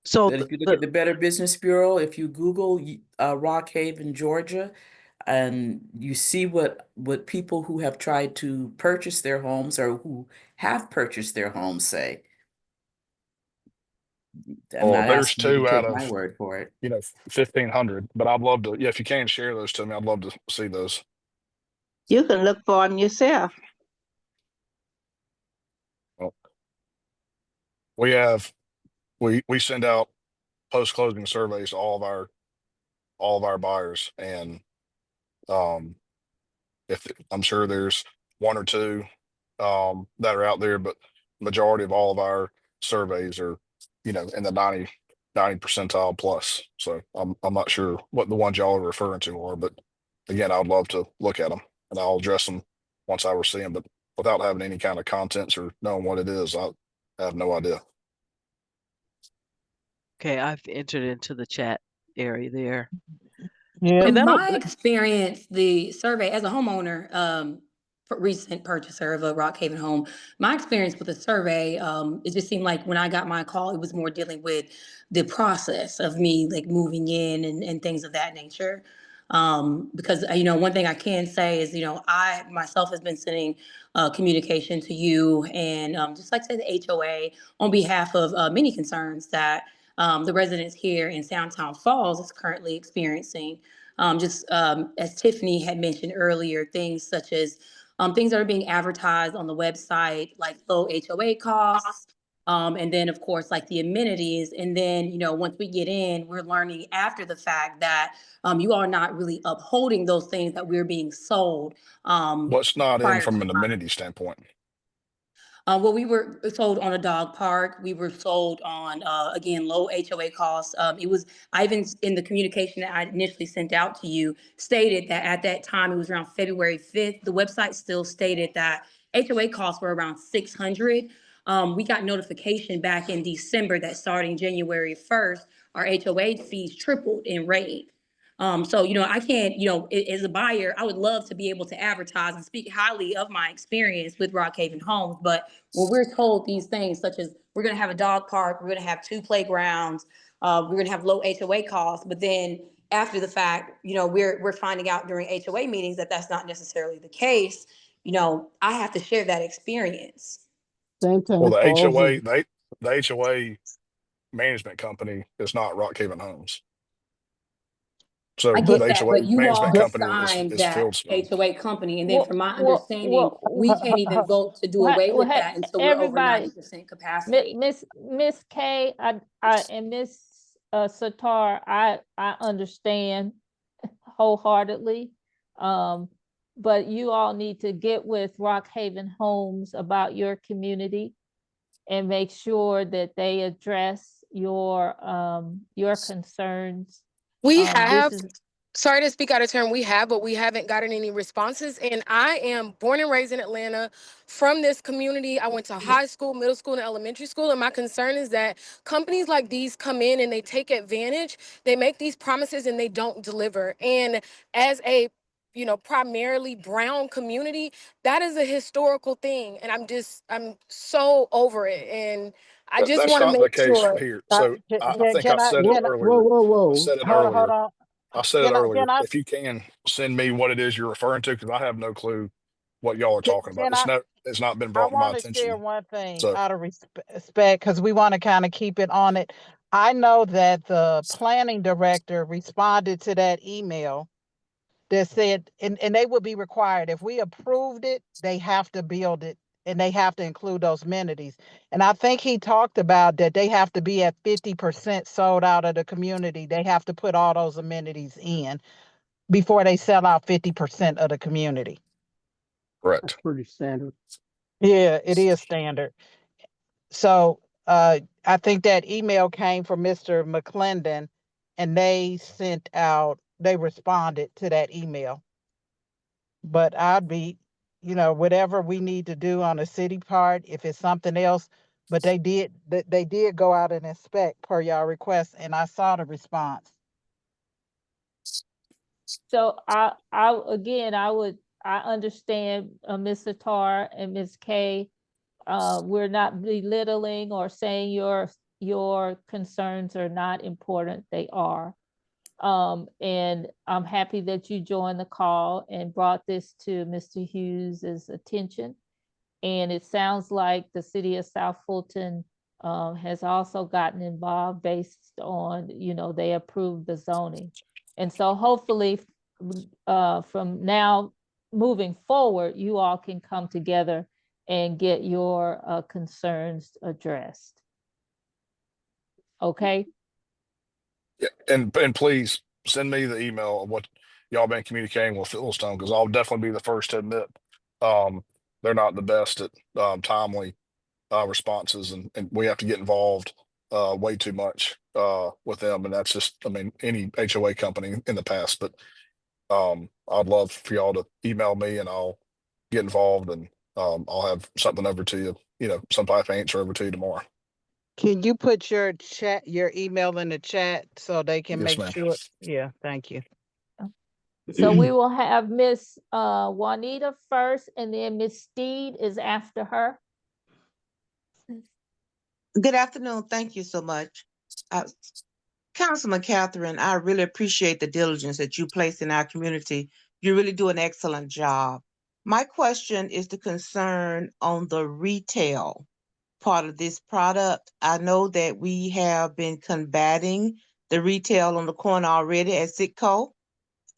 [SPEAKER 3] So if you look at the Better Business Bureau, if you Google Rockhaven, Georgia, and you see what people who have tried to purchase their homes or who have purchased their homes say. I'm not
[SPEAKER 7] there's
[SPEAKER 3] asking you to
[SPEAKER 7] 2
[SPEAKER 3] take
[SPEAKER 7] out
[SPEAKER 3] my
[SPEAKER 7] of,
[SPEAKER 3] word for it.
[SPEAKER 7] 1,500, but I'd love to, if you can share those to me, I'd love to see those.
[SPEAKER 18] You can look for them yourself.
[SPEAKER 7] Well, we send out post-closing surveys to all of our buyers, and if I'm sure there's 1 or 2 that are out there, but majority of all of our surveys are, in the 90 percentile plus. So I'm not sure what the ones y'all are referring to are, but again, I would love to look at them, and I'll address them once I see them. But without having any kind of contents or knowing what it is, I have no idea.
[SPEAKER 9] Okay, I've entered into the chat area there.
[SPEAKER 16] Yeah. From my experience, the survey as a homeowner, recent purchaser of a Rockhaven home, my experience with the survey, it just seemed like when I got my call, it was more dealing with the process of me like moving in and things of that nature. Because one thing I can say is, I myself has been sending communication to you and just like say the HOA on behalf of many concerns that the residents here in Sandtown Falls is currently experiencing. As Tiffany had mentioned earlier, things such as things that are being advertised on the website, like low HOA costs, and then of course like the amenities. And then, once we get in, we're learning after the fact that you are not really upholding those things that we're being sold.
[SPEAKER 7] What's not in
[SPEAKER 16] Prior
[SPEAKER 7] from
[SPEAKER 16] to
[SPEAKER 7] an amenity standpoint?
[SPEAKER 16] Well, we were sold on a dog park. We were sold on, again, low HOA costs. I even in the communication that I initially sent out to you, stated that at that time, it was around February 5th. The website still stated that HOA costs were around 600. We got notification back in December that starting January 1st, our HOA fees tripled in rate. So, I can't, as a buyer, I would love to be able to advertise and speak highly of my experience with Rockhaven Homes. But when we're told these things, such as we're going to have a dog park, we're going to have 2 playgrounds, we're going to have low HOA costs, but then after the fact, we're finding out during HOA meetings that that's not necessarily the case. I have to share that experience.
[SPEAKER 7] Well, the HOA management company is not Rockhaven Homes. So
[SPEAKER 16] I get
[SPEAKER 7] the
[SPEAKER 16] that,
[SPEAKER 7] HOA
[SPEAKER 16] but you all
[SPEAKER 7] management
[SPEAKER 16] have
[SPEAKER 7] company
[SPEAKER 16] signed
[SPEAKER 7] is
[SPEAKER 16] that
[SPEAKER 7] Fieldstone.
[SPEAKER 16] HOA company, and then from my understanding, we can't even vote to do away with that until we're over 90% capacity.
[SPEAKER 2] Miss K, and Miss Satar, I understand wholeheartedly. But you all need to get with Rockhaven Homes about your community and make sure that they address your concerns.
[SPEAKER 15] We have sorry to speak out of turn, we have, but we haven't gotten any responses. And I am born and raised in Atlanta from this community. I went to high school, middle school, and elementary school. And my concern is that companies like these come in and they take advantage. They make these promises and they don't deliver. And as a primarily brown community, that is a historical thing. And I'm so over it. And I just
[SPEAKER 7] That's
[SPEAKER 15] want to
[SPEAKER 7] not the
[SPEAKER 15] make
[SPEAKER 7] case
[SPEAKER 15] sure.
[SPEAKER 7] here. So I think I said it
[SPEAKER 5] Whoa, whoa,
[SPEAKER 7] earlier.
[SPEAKER 5] whoa,
[SPEAKER 7] I
[SPEAKER 5] whoa.
[SPEAKER 7] said it
[SPEAKER 12] Hold on, hold
[SPEAKER 7] earlier.
[SPEAKER 12] on.
[SPEAKER 7] I said it earlier.
[SPEAKER 12] Can I
[SPEAKER 7] If you can send me what it is you're referring to, because I have no clue what y'all are
[SPEAKER 12] can,
[SPEAKER 7] talking about.
[SPEAKER 12] can I
[SPEAKER 7] It's not been
[SPEAKER 12] I
[SPEAKER 7] brought to my
[SPEAKER 12] want to share
[SPEAKER 7] attention.
[SPEAKER 12] one thing
[SPEAKER 7] So
[SPEAKER 12] out of respect because we want to kind of keep it on it. I know that the planning director responded to that email that said, and they would be required, if we approved it, they have to build it and they have to include those amenities. And I think he talked about that they have to be at 50% sold out of the community. They have to put all those amenities in before they sell out 50% of the community.
[SPEAKER 5] That's
[SPEAKER 7] correct.
[SPEAKER 5] pretty standard.
[SPEAKER 12] Yeah, it is standard. So I think that email came from Mr. McClendon and they responded to that email. But I'd be, whatever we need to do on the city part, if it's something else, but they did go out and inspect per your request, and I saw the response.
[SPEAKER 2] So again, I understand Mr. Tar and Ms. K. We're not belittling or saying your concerns are not important. They are. And I'm happy that you joined the call and brought this to Mr. Hughes's attention. And it sounds like the city of South Fulton has also gotten involved based on, they approved the zoning. And so hopefully from now moving forward, you all can come together and get your concerns addressed. Okay?
[SPEAKER 7] Yeah, and please send me the email of what y'all been communicating with Philstone, because I'll definitely be the first to admit um, they're not the best at timely responses, and we have to get involved way too much with them, and that's just, I mean, any HOA company in the past. But I'd love for y'all to email me, and I'll get involved, and I'll have something over to you, some type of answer over to you tomorrow.
[SPEAKER 12] Can you put your email in the chat so they can
[SPEAKER 7] Yes,
[SPEAKER 12] make
[SPEAKER 7] ma'am.
[SPEAKER 12] sure? Yeah, thank you.
[SPEAKER 2] So we will have Miss Juanita first, and then Miss Steed is after her.
[SPEAKER 19] Good afternoon. Thank you so much. Councilman Catherine, I really appreciate the diligence that you place in our community. You really do an excellent job. My question is the concern on the retail part of this product. I know that we have been combating the retail on the corner already at Sitco.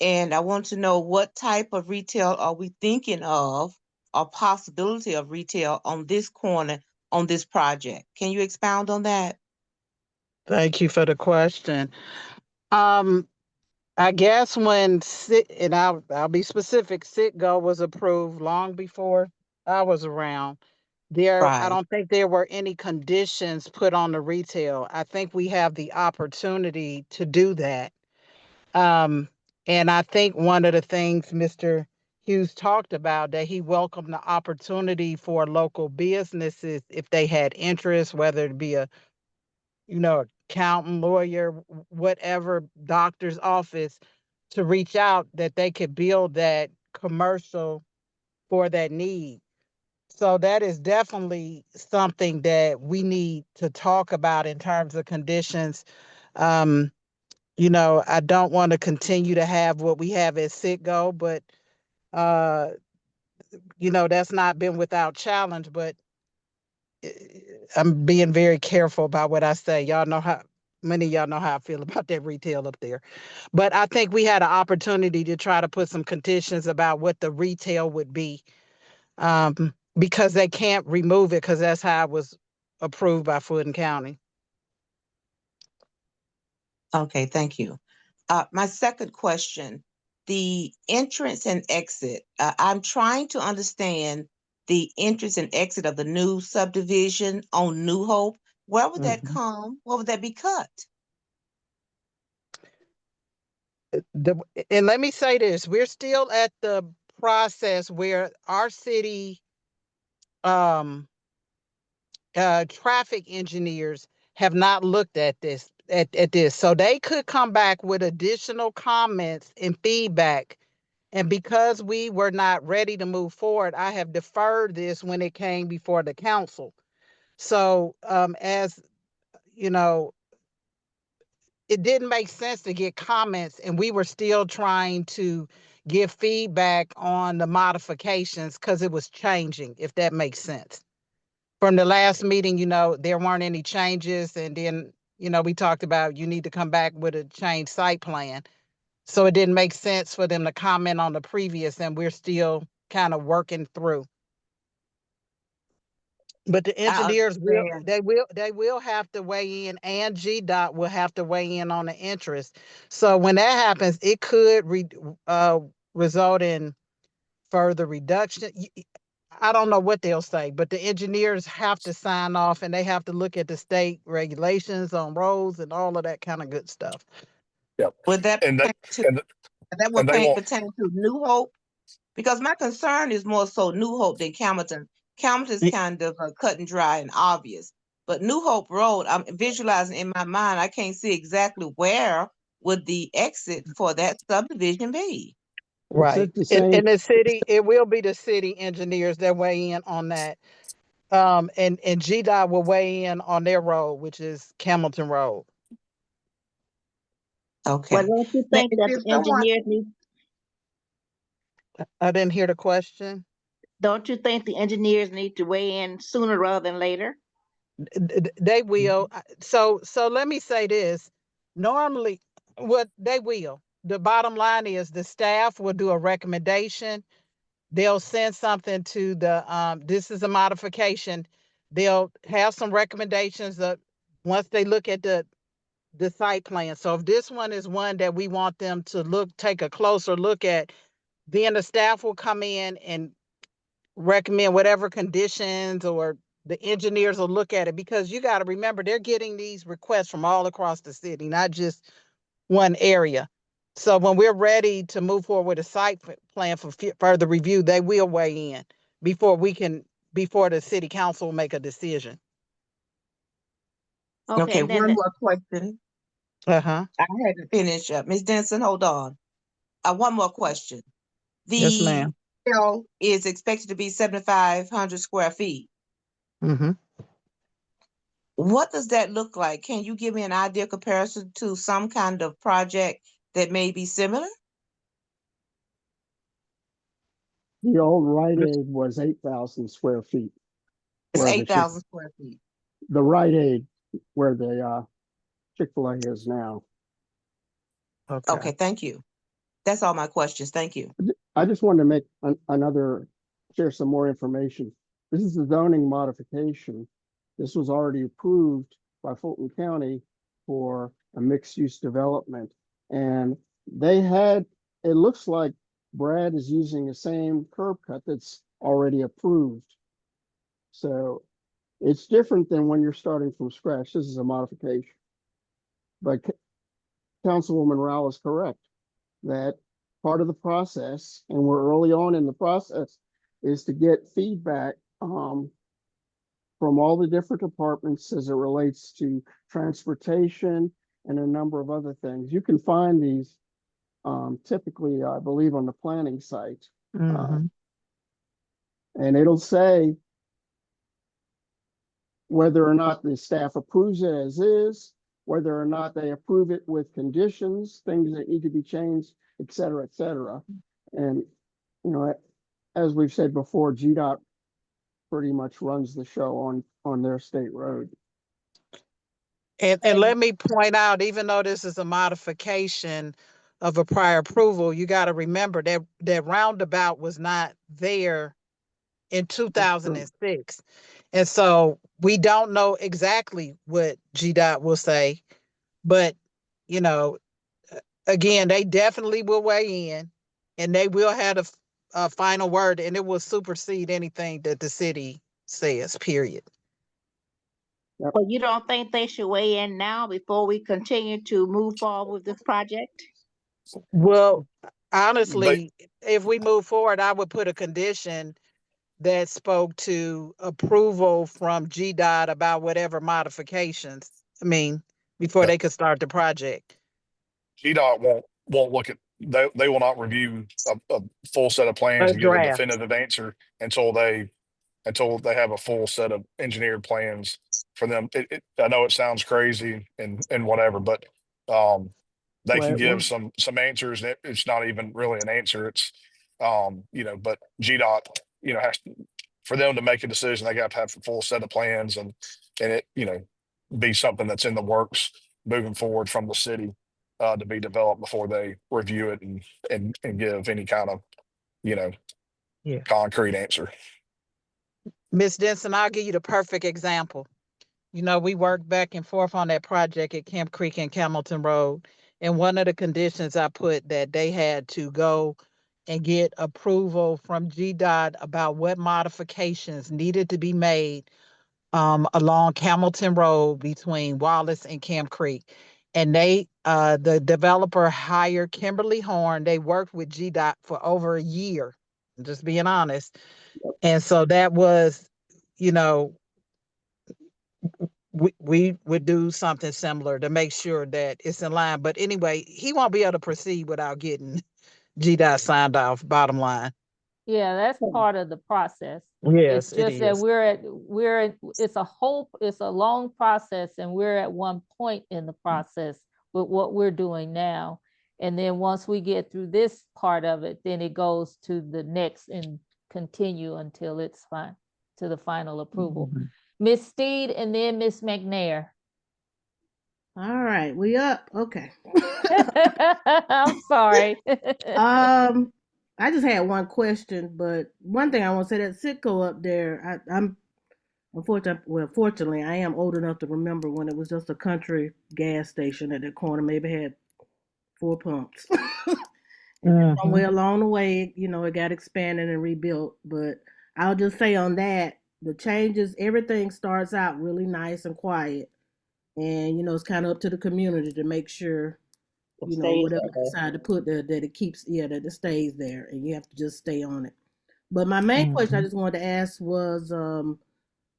[SPEAKER 19] And I want to know what type of retail are we thinking of, or possibility of retail on this corner on this project? Can you expound on that?
[SPEAKER 12] Thank you for the question. Um, I guess when and I'll be specific, Sitgo was approved long before I was around. I
[SPEAKER 19] Right.
[SPEAKER 12] don't think there were any conditions put on the retail. I think we have the opportunity to do that. Um, and I think one of the things Mr. Hughes talked about, that he welcomed the opportunity for local businesses if they had interest, whether it be a accountant, lawyer, whatever, doctor's office, to reach out, that they could build that commercial for that need. So that is definitely something that we need to talk about in terms of conditions. Um, I don't want to continue to have what we have at Sitgo, but uh, that's not been without challenge, but I'm being very careful about what I say. Y'all know how many of y'all know how I feel about that retail up there. But I think we had an opportunity to try to put some conditions about what the retail would be, because they can't remove it because that's how it was approved by Fulton County.
[SPEAKER 19] Okay, thank you. My second question, the entrance and exit. I'm trying to understand the entrance and exit of the new subdivision on New Hope. Where would that come? Where would that be cut?
[SPEAKER 12] And let me say this, we're still at the process where our city traffic engineers have not looked at this. So they could come back with additional comments and feedback. And because we were not ready to move forward, I have deferred this when it came before the council. So as you know, it didn't make sense to get comments, and we were still trying to give feedback on the modifications because it was changing, if that makes sense. From the last meeting, there weren't any changes, and then, we talked about you need to come back with a changed site plan. So it didn't make sense for them to comment on the previous, and we're still kind of working through. But the
[SPEAKER 19] I
[SPEAKER 12] engineers
[SPEAKER 19] understand.
[SPEAKER 12] they will have to weigh in, and GDOT will have to weigh in on the interest. So when that happens, it could result in further reduction. I don't know what they'll say, but the engineers have to sign off, and they have to look at the state regulations on roads and all of that kind of good stuff.
[SPEAKER 7] Yep.
[SPEAKER 19] Would that
[SPEAKER 7] And they,
[SPEAKER 19] pertain to
[SPEAKER 7] and,
[SPEAKER 19] that would
[SPEAKER 7] and they won't.
[SPEAKER 19] pertain to New Hope? Because my concern is more so New Hope than Camilton. Camilton's kind of cut and dry and obvious. But New Hope Road, I'm visualizing in my mind, I can't see exactly where would the exit for that subdivision be.
[SPEAKER 12] Right.
[SPEAKER 5] the same.
[SPEAKER 12] In the city, it will be the city engineers that weigh in on that. And GDOT will weigh in on their road, which is Camilton Road.
[SPEAKER 19] Okay.
[SPEAKER 18] Well, don't you
[SPEAKER 19] Now,
[SPEAKER 18] think that
[SPEAKER 19] if
[SPEAKER 18] the
[SPEAKER 19] someone,
[SPEAKER 18] engineers need,
[SPEAKER 12] I didn't hear the question.
[SPEAKER 18] don't you think the engineers need to weigh in sooner rather than later?
[SPEAKER 12] They will. So let me say this. Normally, what they will. The bottom line is the staff will do a recommendation. They'll send something to the this is a modification. They'll have some recommendations that once they look at the site plan. So if this one is one that we want them to take a closer look at, then the staff will come in and recommend whatever conditions, or the engineers will look at it, because you got to remember they're getting these requests from all across the city, not just one area. So when we're ready to move forward with a site plan for further review, they will weigh in before the city council will make a decision.
[SPEAKER 19] okay,
[SPEAKER 18] And then
[SPEAKER 19] one more question.
[SPEAKER 12] Uh-huh.
[SPEAKER 19] I had to finish up. Ms. Denson, hold on. One more question.
[SPEAKER 12] Yes,
[SPEAKER 19] The
[SPEAKER 12] ma'am.
[SPEAKER 19] scale is expected to be 7,500 square feet.
[SPEAKER 12] Mm-hmm.
[SPEAKER 19] What does that look like? Can you give me an idea comparison to some kind of project that may be similar?
[SPEAKER 5] The old Rite Aid was 8,000 square feet.
[SPEAKER 19] It's
[SPEAKER 5] Where the
[SPEAKER 19] 8,000 square feet.
[SPEAKER 5] the Rite Aid where the Chick-fil-A is now.
[SPEAKER 19] Okay, thank you. That's all my questions. Thank you.
[SPEAKER 5] I just wanted to make share some more information. This is a zoning modification. This was already approved by Fulton County for a mixed-use development. And it looks like Brad is using the same curb cut that's already approved. So it's different than when you're starting from scratch. This is a modification. But Councilwoman Rao is correct that part of the process, and we're early on in the process, is to get feedback from all the different departments as it relates to transportation and a number of other things. You can find these typically, I believe, on the planning site.
[SPEAKER 12] Mm-hmm.
[SPEAKER 5] And it'll say whether or not the staff approves it as is, whether or not they approve it with conditions, things that need to be changed, et cetera, et cetera. And, as we've said before, GDOT pretty much runs the show on their state road.
[SPEAKER 12] And let me point out, even though this is a modification of a prior approval, you got to remember that roundabout was not there in 2006. And so we don't know exactly what GDOT will say, but, again, they definitely will weigh in, and they will have a final word, and it will supersede anything that the city says, period.
[SPEAKER 18] Well, you don't think they should weigh in now before we continue to move forward with this project?
[SPEAKER 12] Well,
[SPEAKER 7] They
[SPEAKER 12] honestly, if we move forward, I would put a condition that spoke to approval from GDOT about whatever modifications. I mean, before they could start the project.
[SPEAKER 7] GDOT won't look at they will not review a full set of plans
[SPEAKER 12] A
[SPEAKER 7] and give a
[SPEAKER 12] draft.
[SPEAKER 7] definitive answer until they have a full set of engineered plans for them. I know it sounds crazy and whatever, but they can
[SPEAKER 12] Well,
[SPEAKER 7] give some answers. It's not even really an answer. It's but GDOT, has for them to make a decision, they got to have a full set of plans and it, be something that's in the works moving forward from the city to be developed before they review it and give any kind of,
[SPEAKER 12] yeah.
[SPEAKER 7] concrete answer.
[SPEAKER 12] Miss Denson, I'll give you the perfect example. We worked back and forth on that project at Camp Creek and Camilton Road. And one of the conditions I put that they had to go and get approval from GDOT about what modifications needed to be made along Camilton Road between Wallace and Camp Creek. And the developer hired Kimberly Horn. They worked with GDOT for over a year, just being honest. And so that was, you know, we would do something similar to make sure that it's in line. But anyway, he won't be able to proceed without getting GDOT signed off, bottom line.
[SPEAKER 2] Yeah, that's part of the process. It's
[SPEAKER 12] Yes, it
[SPEAKER 2] just that
[SPEAKER 12] is.
[SPEAKER 2] it's a long process, and we're at one point in the process with what we're doing now. And then once we get through this part of it, then it goes to the next and continue until it's fine to the final approval. Miss Steed and then Miss McNair.
[SPEAKER 20] All right, we up. Okay.
[SPEAKER 2] I'm sorry.
[SPEAKER 20] I just had one question, but one thing I want to say, that Citgo up there, I'm fortunately, I am old enough to remember when it was just a country gas station at the corner, maybe had 4 pumps. Somewhere along the way, it got expanded and rebuilt. But I'll just say on that, the changes, everything starts out really nice and quiet. And, it's kind of up to the community to make sure, whatever they decide to put there, that it keeps, that it stays there. And you have to just stay on it. But my main question I just wanted to ask was, I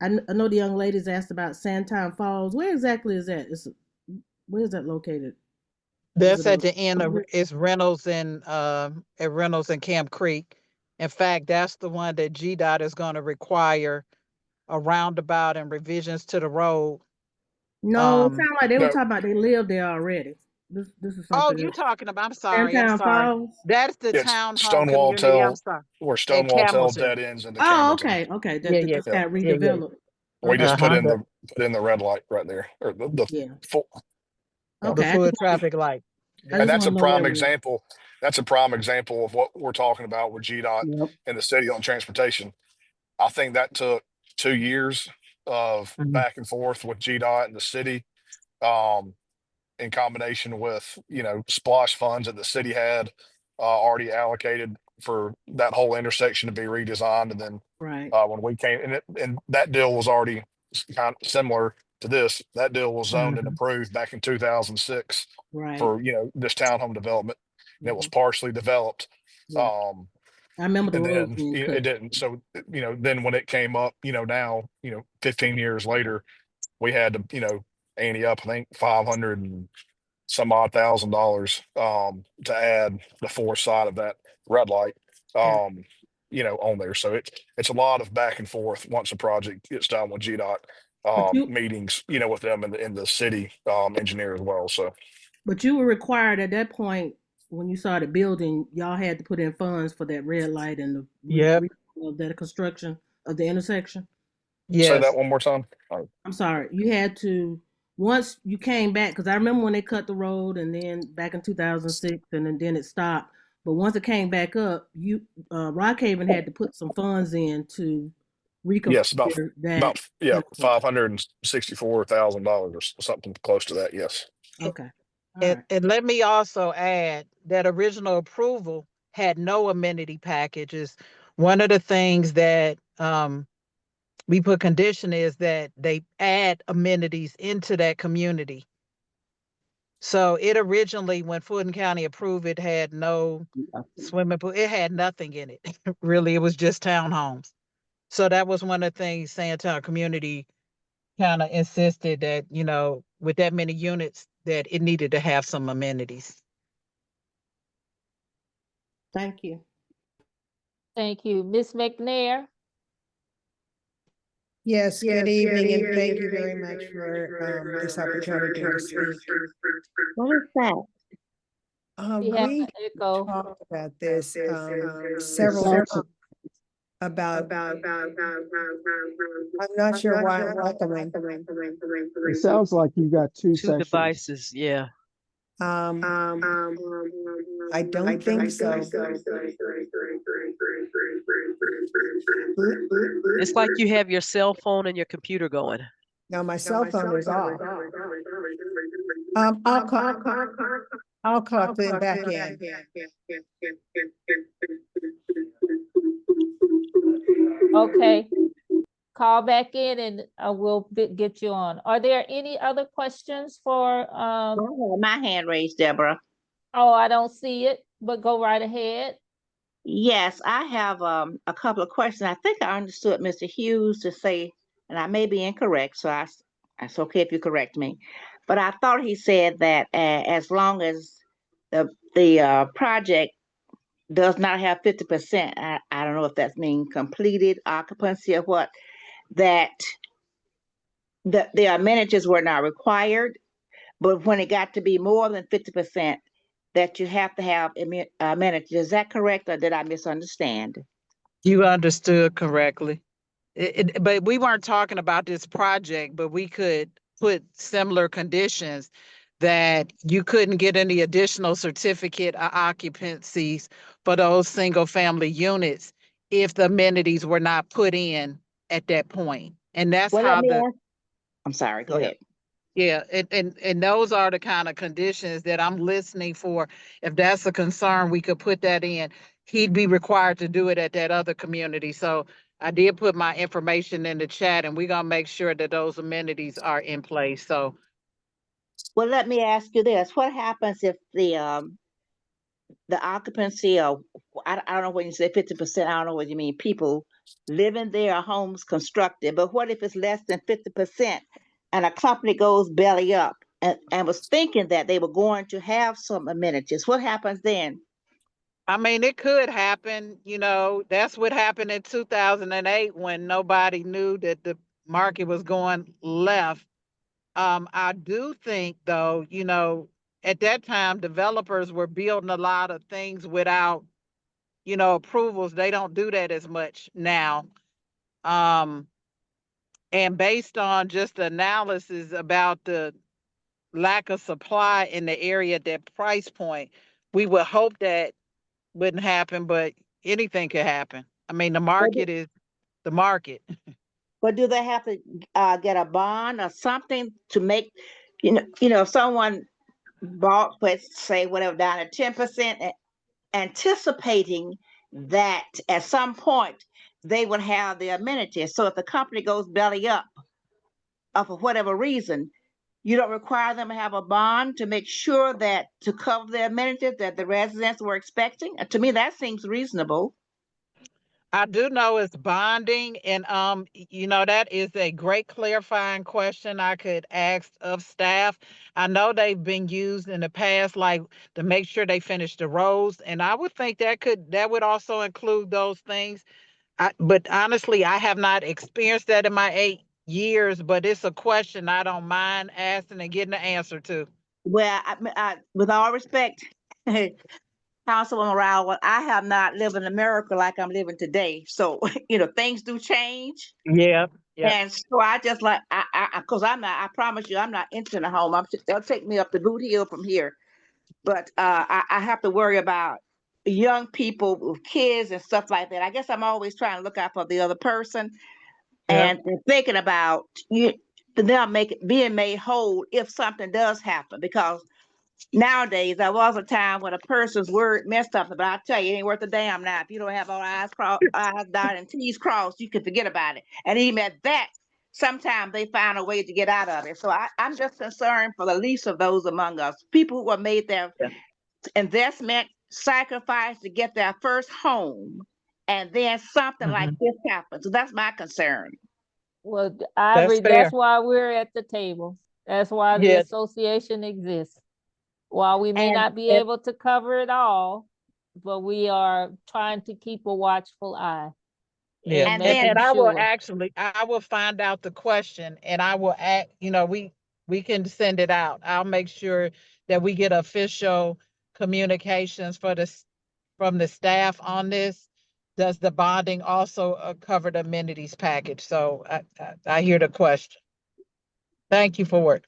[SPEAKER 20] know the young ladies asked about Sandtown Falls. Where exactly is that? Where is that located?
[SPEAKER 12] That's at the end of it's Reynolds and at Reynolds and Camp Creek. In fact, that's the one that GDOT is going to require a roundabout and revisions to the road.
[SPEAKER 20] No, it sounded like they were talking about they live there already. This is something.
[SPEAKER 12] Oh, you talking about? I'm sorry.
[SPEAKER 20] Sandtown Falls.
[SPEAKER 12] That's the
[SPEAKER 7] It's
[SPEAKER 12] townhome community. I'm sorry.
[SPEAKER 7] Where
[SPEAKER 12] At
[SPEAKER 7] Stonewall Tell
[SPEAKER 12] Camilton.
[SPEAKER 7] dead ends into
[SPEAKER 20] Oh,
[SPEAKER 7] Camilton.
[SPEAKER 20] okay.
[SPEAKER 12] Yeah,
[SPEAKER 20] That just got redeveloped.
[SPEAKER 7] We just
[SPEAKER 20] Okay.
[SPEAKER 7] put in the red light right there, or the full.
[SPEAKER 12] The
[SPEAKER 20] Okay.
[SPEAKER 12] full traffic light.
[SPEAKER 7] And that's a prime example. That's a prime example of what we're talking about with GDOT and the city on transportation. I think that took 2 years of back and forth with GDOT and the city, in combination with, splosh funds that the city had already allocated for that whole intersection to be redesigned. And then
[SPEAKER 20] Right.
[SPEAKER 7] when we came and that deal was already kind of similar to this, that deal was zoned and approved back in 2006
[SPEAKER 20] Right.
[SPEAKER 7] for, this townhome development, and it was partially developed.
[SPEAKER 20] Yeah. I remember the
[SPEAKER 7] And
[SPEAKER 20] road
[SPEAKER 7] then
[SPEAKER 20] being
[SPEAKER 7] it
[SPEAKER 20] cut.
[SPEAKER 7] didn't. So, then when it came up, now, 15 years later, we had to, ante up, I think 500 and some odd $1,000 to add the fourth side of that red light, on there. So it's a lot of back and forth once the project gets done with GDOT, meetings, with them and the city engineer as well. So,
[SPEAKER 20] But you were required at that point when you started building, y'all had to put in funds for that red light and the of that construction of the intersection.
[SPEAKER 7] say that one more time.
[SPEAKER 20] I'm sorry. You had to, once you came back, because I remember when they cut the road and then back in 2006 and then it stopped. But once it came back up, Rockhaven had to put some funds in to
[SPEAKER 7] Yes,
[SPEAKER 20] reconfigure that.
[SPEAKER 7] about $564,000 or something close to that. Yes.
[SPEAKER 20] Okay.
[SPEAKER 12] And let me also add that original approval had no amenity packages. One of the things that we put condition is that they add amenities into that community. So it originally, when Fulton County approved it, had no swimming pool. It had nothing in it. Really, it was just townhomes. So that was one of the things Sandtown community kind of insisted that, with that many units, that it needed to have some amenities.
[SPEAKER 20] Thank you.
[SPEAKER 2] Thank you. Ms. McNair?
[SPEAKER 21] Yes, good evening, and thank you very much for this opportunity to speak.
[SPEAKER 18] What is that?
[SPEAKER 2] We have
[SPEAKER 21] We
[SPEAKER 2] an echo.
[SPEAKER 21] talked about this several times about, I'm not sure why I'm echoing.
[SPEAKER 5] It sounds like you got two
[SPEAKER 9] Two
[SPEAKER 5] sections.
[SPEAKER 9] devices, yeah.
[SPEAKER 21] I don't think so.
[SPEAKER 9] It's like you have your cell phone and your computer going.
[SPEAKER 21] Now my cell phone is off. I'll clock them back in.
[SPEAKER 2] Okay. Call back in and we'll get you on. Are there any other questions for?
[SPEAKER 18] I have my hand raised, Deborah.
[SPEAKER 2] Oh, I don't see it, but go right ahead.
[SPEAKER 18] Yes, I have a couple of questions. I think I understood Mr. Hughes to say, and I may be incorrect, so it's okay if you correct me. But I thought he said that as long as the project does not have 50%, I don't know if that's mean completed occupancy or what, that the amenities were not required, but when it got to be more than 50%, that you have to have amenities. Is that correct, or did I misunderstand?
[SPEAKER 12] You understood correctly. But we weren't talking about this project, but we could put similar conditions that you couldn't get any additional certificate of occupancies for those single family units if the amenities were not put in at that point. And that's
[SPEAKER 18] Well,
[SPEAKER 12] how
[SPEAKER 18] I'm sorry, go ahead.
[SPEAKER 12] Yeah, and those are the kind of conditions that I'm listening for. If that's a concern, we could put that in. He'd be required to do it at that other community. So I did put my information in the chat, and we're gonna make sure that those amenities are in place. So
[SPEAKER 18] Well, let me ask you this: what happens if the occupancy of I don't know when you say 50%? I don't know what you mean. People living there, homes constructed, but what if it's less than 50%, and a company goes belly up and was thinking that they were going to have some amenities? What happens then?
[SPEAKER 12] I mean, it could happen, that's what happened in 2008 when nobody knew that the market was going left. I do think though, at that time, developers were building a lot of things without, approvals. They don't do that as much now. And based on just the analysis about the lack of supply in the area at that price point, we would hope that wouldn't happen, but anything could happen. I mean, the market is the market.
[SPEAKER 18] But do they have to get a bond or something to make, if someone bought, let's say, whatever, down to 10%, anticipating that at some point they would have the amenities. So if the company goes belly up, for whatever reason, you don't require them to have a bond to make sure that to cover the amenities that the residents were expecting. To me, that seems reasonable.
[SPEAKER 12] I do know it's bonding, and that is a great clarifying question I could ask of staff. I know they've been used in the past, like to make sure they finish the roads, and I would think that would also include those things. But honestly, I have not experienced that in my 8 years, but it's a question I don't mind asking and getting the answer to.
[SPEAKER 18] Well, with all respect, Councilwoman Rowell, I have not lived in America like I'm living today. So, things do change.
[SPEAKER 12] Yeah.
[SPEAKER 18] And so I just like, because I promise you, I'm not entering a home. They'll take me up the Boot Hill from here. But I have to worry about young people with kids and stuff like that. I guess I'm always trying to look out for the other person and thinking about them being made whole if something does happen. Because nowadays, there was a time when a person's word messed up, but I tell you, it ain't worth a damn now. If you don't have all I's dotted and T's crossed, you can forget about it. And even at that, sometimes they find a way to get out of it. So I'm just concerned for the least of those among us, people who have made their investment sacrifice to get their first home, and then something like this happens. So that's my concern.
[SPEAKER 2] Well,
[SPEAKER 12] That's
[SPEAKER 2] Ivory,
[SPEAKER 12] fair.
[SPEAKER 2] that's why we're at the table. That's why the
[SPEAKER 12] Yeah,
[SPEAKER 2] association exists. While we may
[SPEAKER 18] And
[SPEAKER 2] not be able to cover it all, but we are trying to keep a watchful eye
[SPEAKER 12] yeah.
[SPEAKER 2] and
[SPEAKER 18] and then
[SPEAKER 2] making
[SPEAKER 12] And I will
[SPEAKER 2] sure.
[SPEAKER 12] actually, I will find out the question and I will act, we can send it out. I'll make sure that we get official communications from the staff on this. Does the bonding also cover the amenities package? So I hear the question. Thank you for it.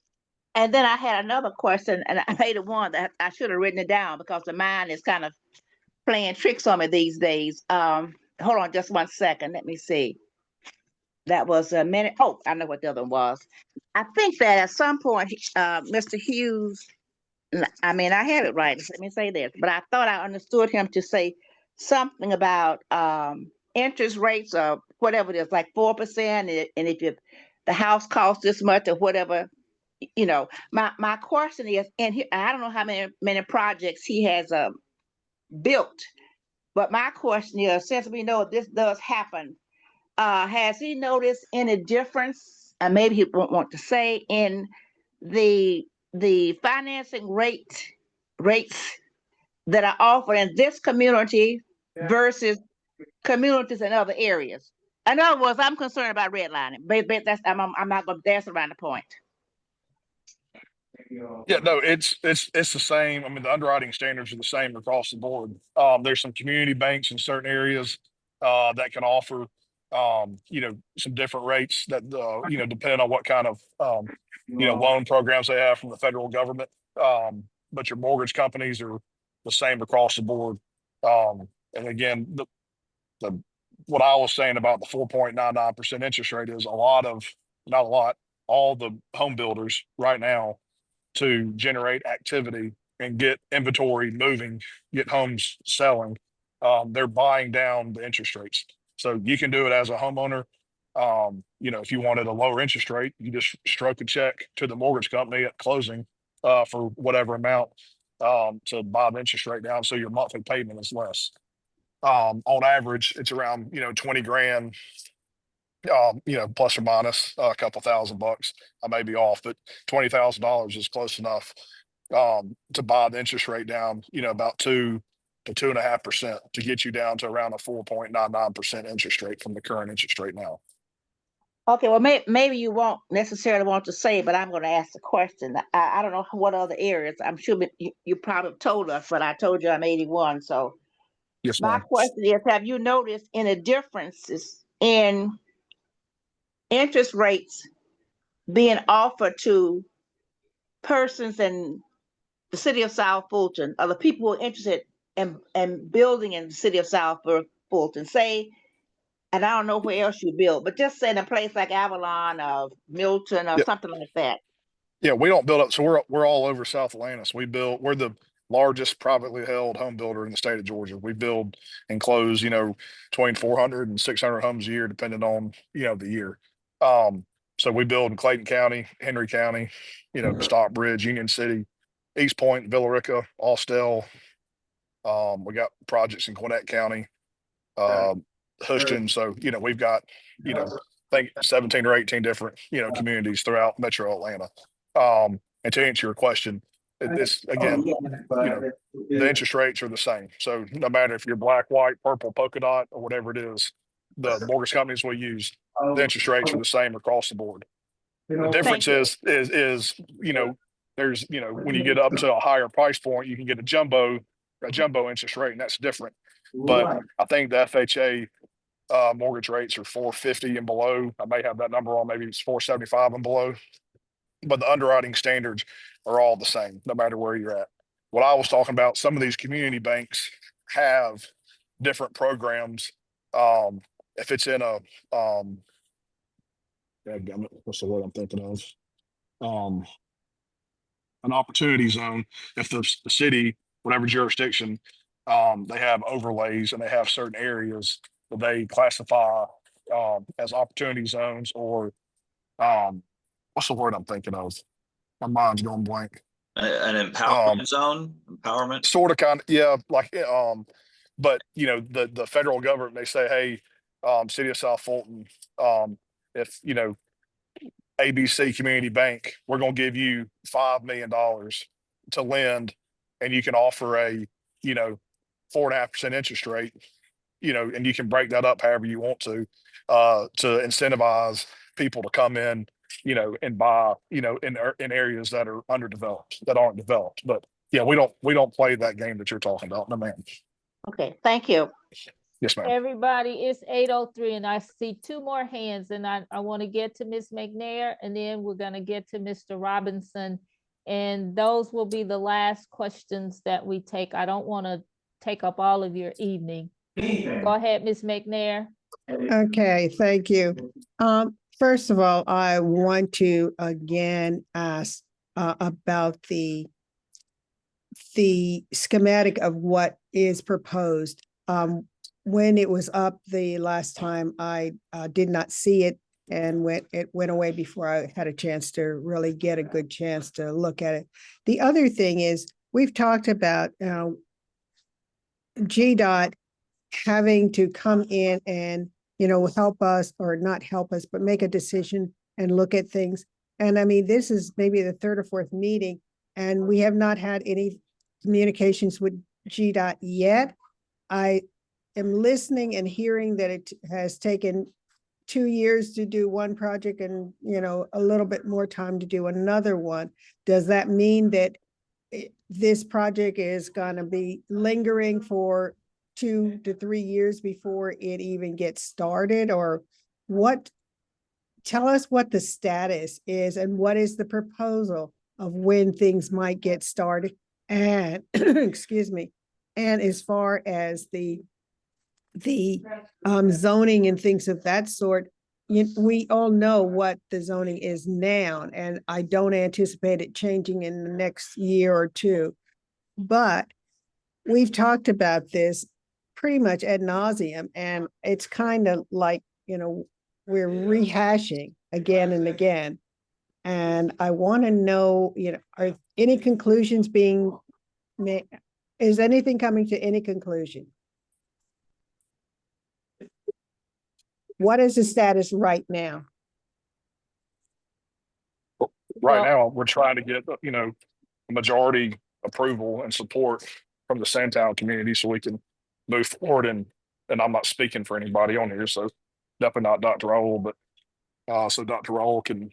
[SPEAKER 18] and then I had another question, and I made it one that I should have written it down because the mind is kind of playing tricks on me these days. Hold on just 1 second. Let me see. That was a minute. Oh, I know what the other one was. I think that at some point, Mr. Hughes, I mean, I have it right. Let me say this, but I thought I understood him to say something about interest rates or whatever it is, like 4%, and if you, the house costs this much or whatever. My question is, and I don't know how many projects he has built, but my question is, since we know this does happen, has he noticed any difference, and maybe he won't want to say, in the financing rates that are offered in this community versus communities in other areas? In other words, I'm concerned about redlining. But that's I'm not going to dance around the point.
[SPEAKER 7] Yeah, no, it's the same. I mean, the underwriting standards are the same across the board. There's some community banks in certain areas that can offer some different rates that depending on what kind of loan programs they have from the federal government. But your mortgage companies are the same across the board. And again, the what I was saying about the 4.99% interest rate is not a lot, all the home builders right now to generate activity and get inventory moving, get homes selling. They're buying down the interest rates. So you can do it as a homeowner. If you wanted a lower interest rate, you just stroke a check to the mortgage company at closing for whatever amount to buy the interest rate down so your monthly payment is less. On average, it's around 20 grand, plus or minus a couple $1,000. I may be off, but $20,000 is close enough to buy the interest rate down, about 2 to 2.5% to get you down to around a 4.99% interest rate from the current interest rate now.
[SPEAKER 18] Okay, well, maybe you won't necessarily want to say, but I'm going to ask the question. I don't know what other areas. I'm sure you probably told us, but I told you I'm 81. So
[SPEAKER 7] Yes,
[SPEAKER 18] my
[SPEAKER 7] ma'am.
[SPEAKER 18] question is, have you noticed any differences in interest rates being offered to persons in the city of South Fulton, or the people who are interested in building in the city of South Fulton? Say, and I don't know where else you build, but just say in a place like Avalon or Milton or
[SPEAKER 7] Yeah,
[SPEAKER 18] something like that.
[SPEAKER 7] yeah, we don't build up, so we're all over South Atlantis. We're the largest privately held home builder in the state of Georgia. We build and close, between 400 and 600 homes a year, depending on the year. Um, so we build in Clayton County, Henry County, Stockbridge, Union City, East Point, Villarica, Austell. We got projects in Gwinnett County, uh, Houston. So, we've got, I think 17 or 18 different, communities throughout Metro Atlanta. And to answer your question, this again, the interest rates are the same. So no matter if you're black, white, purple, polka dot, or whatever it is, the mortgage companies we use, the interest rates are the same across the board. The
[SPEAKER 18] Thank
[SPEAKER 7] difference
[SPEAKER 18] you.
[SPEAKER 7] is there's when you get up to a higher price point, you can get a jumbo interest rate, and that's different. But I think the FHA mortgage rates are 450 and below. I may have that number on, maybe it's 475 and below. But the underwriting standards are all the same, no matter where you're at. What I was talking about, some of these community banks have different programs. If it's in a what's the word I'm thinking of? Um, an opportunity zone. If the city, whatever jurisdiction, they have overlays and they have certain areas that they classify as opportunity zones or what's the word I'm thinking of? My mind's going blank.
[SPEAKER 13] An empowerment zone, empowerment.
[SPEAKER 7] Sort of, kind of, yeah. Like, but you know, the federal government may say, hey, City of South Fulton, if you know ABC Community Bank, we're going to give you $5 million to lend, and you can offer a, you know, 4.5% interest rate, you know, and you can break that up however you want to incentivize people to come in, you know, and buy, you know, in areas that are underdeveloped, that aren't developed. But yeah, we don't play that game that you're talking about. No, ma'am.
[SPEAKER 18] Okay, thank you.
[SPEAKER 7] Yes, ma'am.
[SPEAKER 2] Everybody, it's 8:03 and I see two more hands, and I want to get to Ms. McNair, and then we're going to get to Mr. Robinson, and those will be the last questions that we take. I don't want to take up all of your evening. Go ahead, Ms. McNair.
[SPEAKER 21] Okay, thank you. First of all, I want to again ask about the schematic of what is proposed. When it was up the last time, I did not see it, and it went away before I had a chance to really get a good chance to look at it. The other thing is, we've talked about GDOT having to come in and, you know, help us, or not help us, but make a decision and look at things. And I mean, this is maybe the third or fourth meeting, and we have not had any communications with GDOT yet. I am listening and hearing that it has taken 2 years to do one project and, you know, a little bit more time to do another one. Does that mean that this project is going to be lingering for 2 to 3 years before it even gets started? Or what? Tell us what the status is and what is the proposal of when things might get started. And excuse me. And as far as the zoning and things of that sort, we all know what the zoning is now, and I don't anticipate it changing in the next year or two. But we've talked about this pretty much ad nauseum, and it's kind of like, you know, we're rehashing again and again. And I want to know, you know, are any conclusions being made? Is anything coming to any conclusion? What is the status right now?
[SPEAKER 7] Right now, we're trying to get, you know, majority approval and support from the Sandtown community so we can move forward. And I'm not speaking for anybody on here, so definitely not Dr. Raoul, but so Dr. Raoul can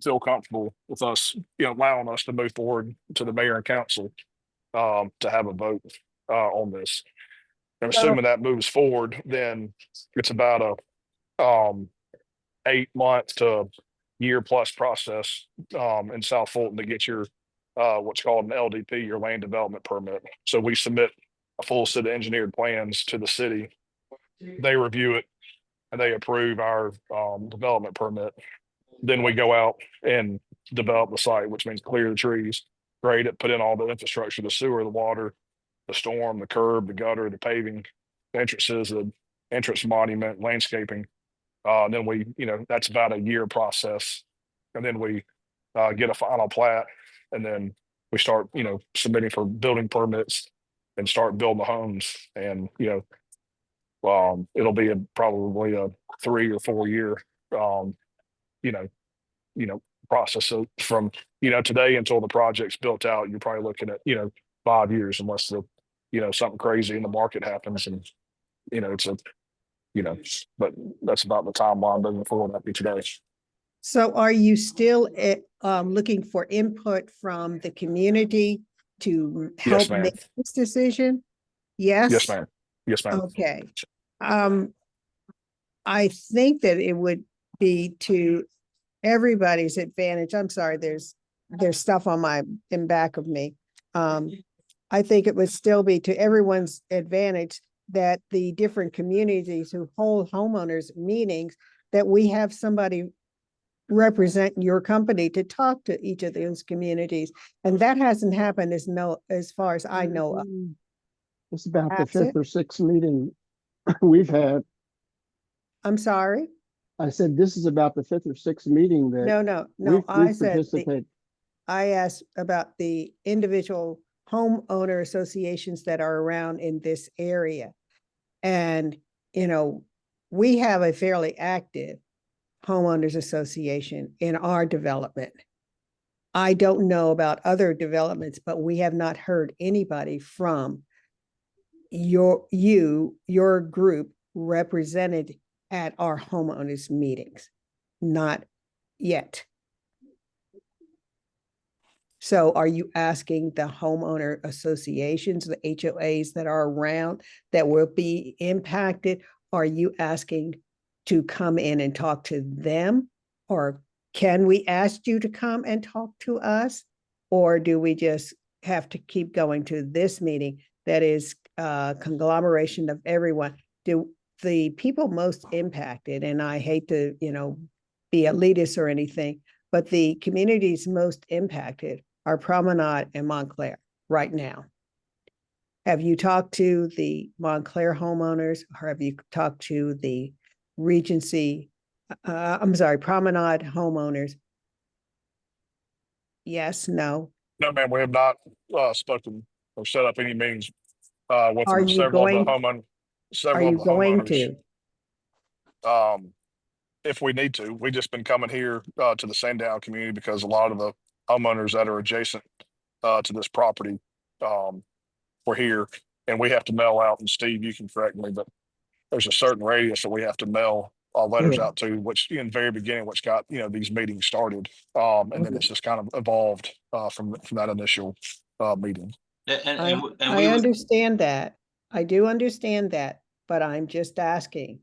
[SPEAKER 7] feel comfortable with us, you know, allowing us to move forward to the mayor and council to have a vote on this. And assuming that moves forward, then it's about a 8 month to year plus process in South Fulton to get your what's called an LDP, your land development permit. So we submit a full set of engineered plans to the city. They review it and they approve our development permit. Then we go out and develop the site, which means clear the trees, grade it, put in all the infrastructure, the sewer, the water, the storm, the curb, the gutter, the paving, the entrances, the entrance monument, landscaping. Then we, you know, that's about a year process. And then we get a final plat, and then we start, you know, submitting for building permits and start building the homes. And, you know, it'll be probably a 3 or 4 year, you know, process. So from, you know, today until the project's built out, you're probably looking at, you know, 5 years unless the, you know, something crazy in the market happens. And, you know, it's a, you know, but that's about the timeline moving forward at each day.
[SPEAKER 21] So are you still looking for input from the community to help make this decision? Yes?
[SPEAKER 7] Yes, ma'am. Yes, ma'am.
[SPEAKER 21] Okay. I think that it would be to everybody's advantage. I'm sorry, there's stuff in back of me. I think it would still be to everyone's advantage that the different communities who hold homeowners meetings, that we have somebody represent your company to talk to each of those communities. And that hasn't happened as far as I know of.
[SPEAKER 5] It's about the fifth or sixth meeting we've had.
[SPEAKER 21] I'm sorry?
[SPEAKER 5] I said, this is about the fifth or sixth meeting that
[SPEAKER 21] No,
[SPEAKER 5] we've
[SPEAKER 21] I said,
[SPEAKER 5] participated.
[SPEAKER 21] I asked about the individual homeowner associations that are around in this area. And, you know, we have a fairly active homeowners association in our development. I don't know about other developments, but we have not heard anybody from your group represented at our homeowners meetings. Not yet. So are you asking the homeowner associations, the HOAs that are around that will be impacted? Are you asking to come in and talk to them? Or can we ask you to come and talk to us? Or do we just have to keep going to this meeting that is a conglomeration of everyone? Do the people most impacted, and I hate to, be elitist or anything, but the communities most impacted are Promenade and Montclair right now. Have you talked to the Montclair homeowners, or have you talked to the Regency, Promenade homeowners? Yes, no.
[SPEAKER 7] No, ma'am, we have not spoken or set up any meetings with
[SPEAKER 21] Are
[SPEAKER 7] them.
[SPEAKER 21] you going
[SPEAKER 7] Homeowners.
[SPEAKER 21] to?
[SPEAKER 7] If we need to, we've just been coming here to the Sandtown community because a lot of the homeowners that are adjacent to this property were here, and we have to mail out. And Steve, you can correct me, but there's a certain radius that we have to mail letters out to, which in the very beginning, which got these meetings started, and then it's just kind of evolved from that initial meeting.
[SPEAKER 21] I understand that. I do understand that, but I'm just asking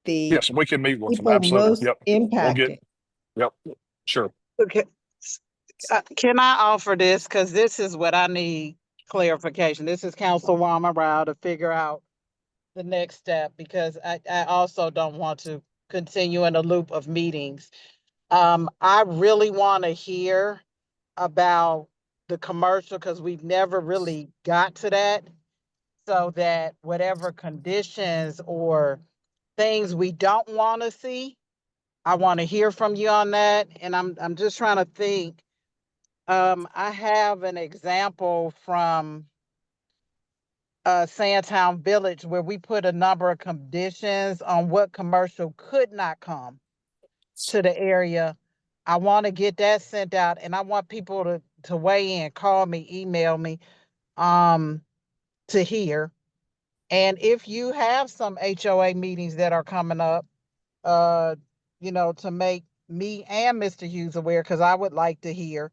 [SPEAKER 21] the
[SPEAKER 7] yes, we can meet with them.
[SPEAKER 21] people
[SPEAKER 7] Absolutely.
[SPEAKER 21] most
[SPEAKER 7] Yep.
[SPEAKER 21] impacted.
[SPEAKER 7] Yep. Sure.
[SPEAKER 12] Okay. Can I offer this? Because this is what I need clarification. This is Councilwoman Rao to figure out the next step, because I also don't want to continue in a loop of meetings. I really want to hear about the commercial, because we've never really got to that. So that whatever conditions or things we don't want to see, I want to hear from you on that. And I'm just trying to think. I have an example from Sandtown Village where we put a number of conditions on what commercial could not come to the area. I want to get that sent out, and I want people to weigh in, call me, email me, to hear. And if you have some HOA meetings that are coming up, to make me and Mr. Hughes aware, because I would like to hear.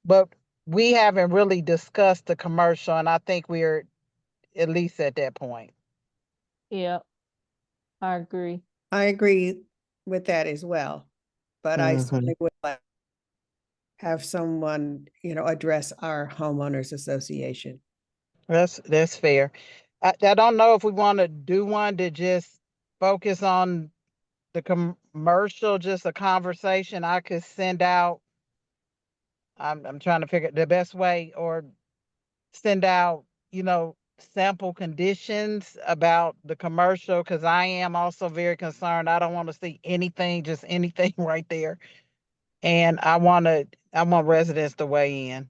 [SPEAKER 12] But we haven't really discussed the commercial, and I think we're at least at that point.
[SPEAKER 2] Yeah, I agree.
[SPEAKER 21] I agree with that as well, but I certainly would like to have someone, address our homeowners association.
[SPEAKER 12] That's fair. I don't know if we want to do one to just focus on the commercial, just a conversation I could send out. I'm trying to figure the best way, or send out, sample conditions about the commercial, because I am also very concerned. I don't want to see anything, just anything right there. And I want residents to weigh in.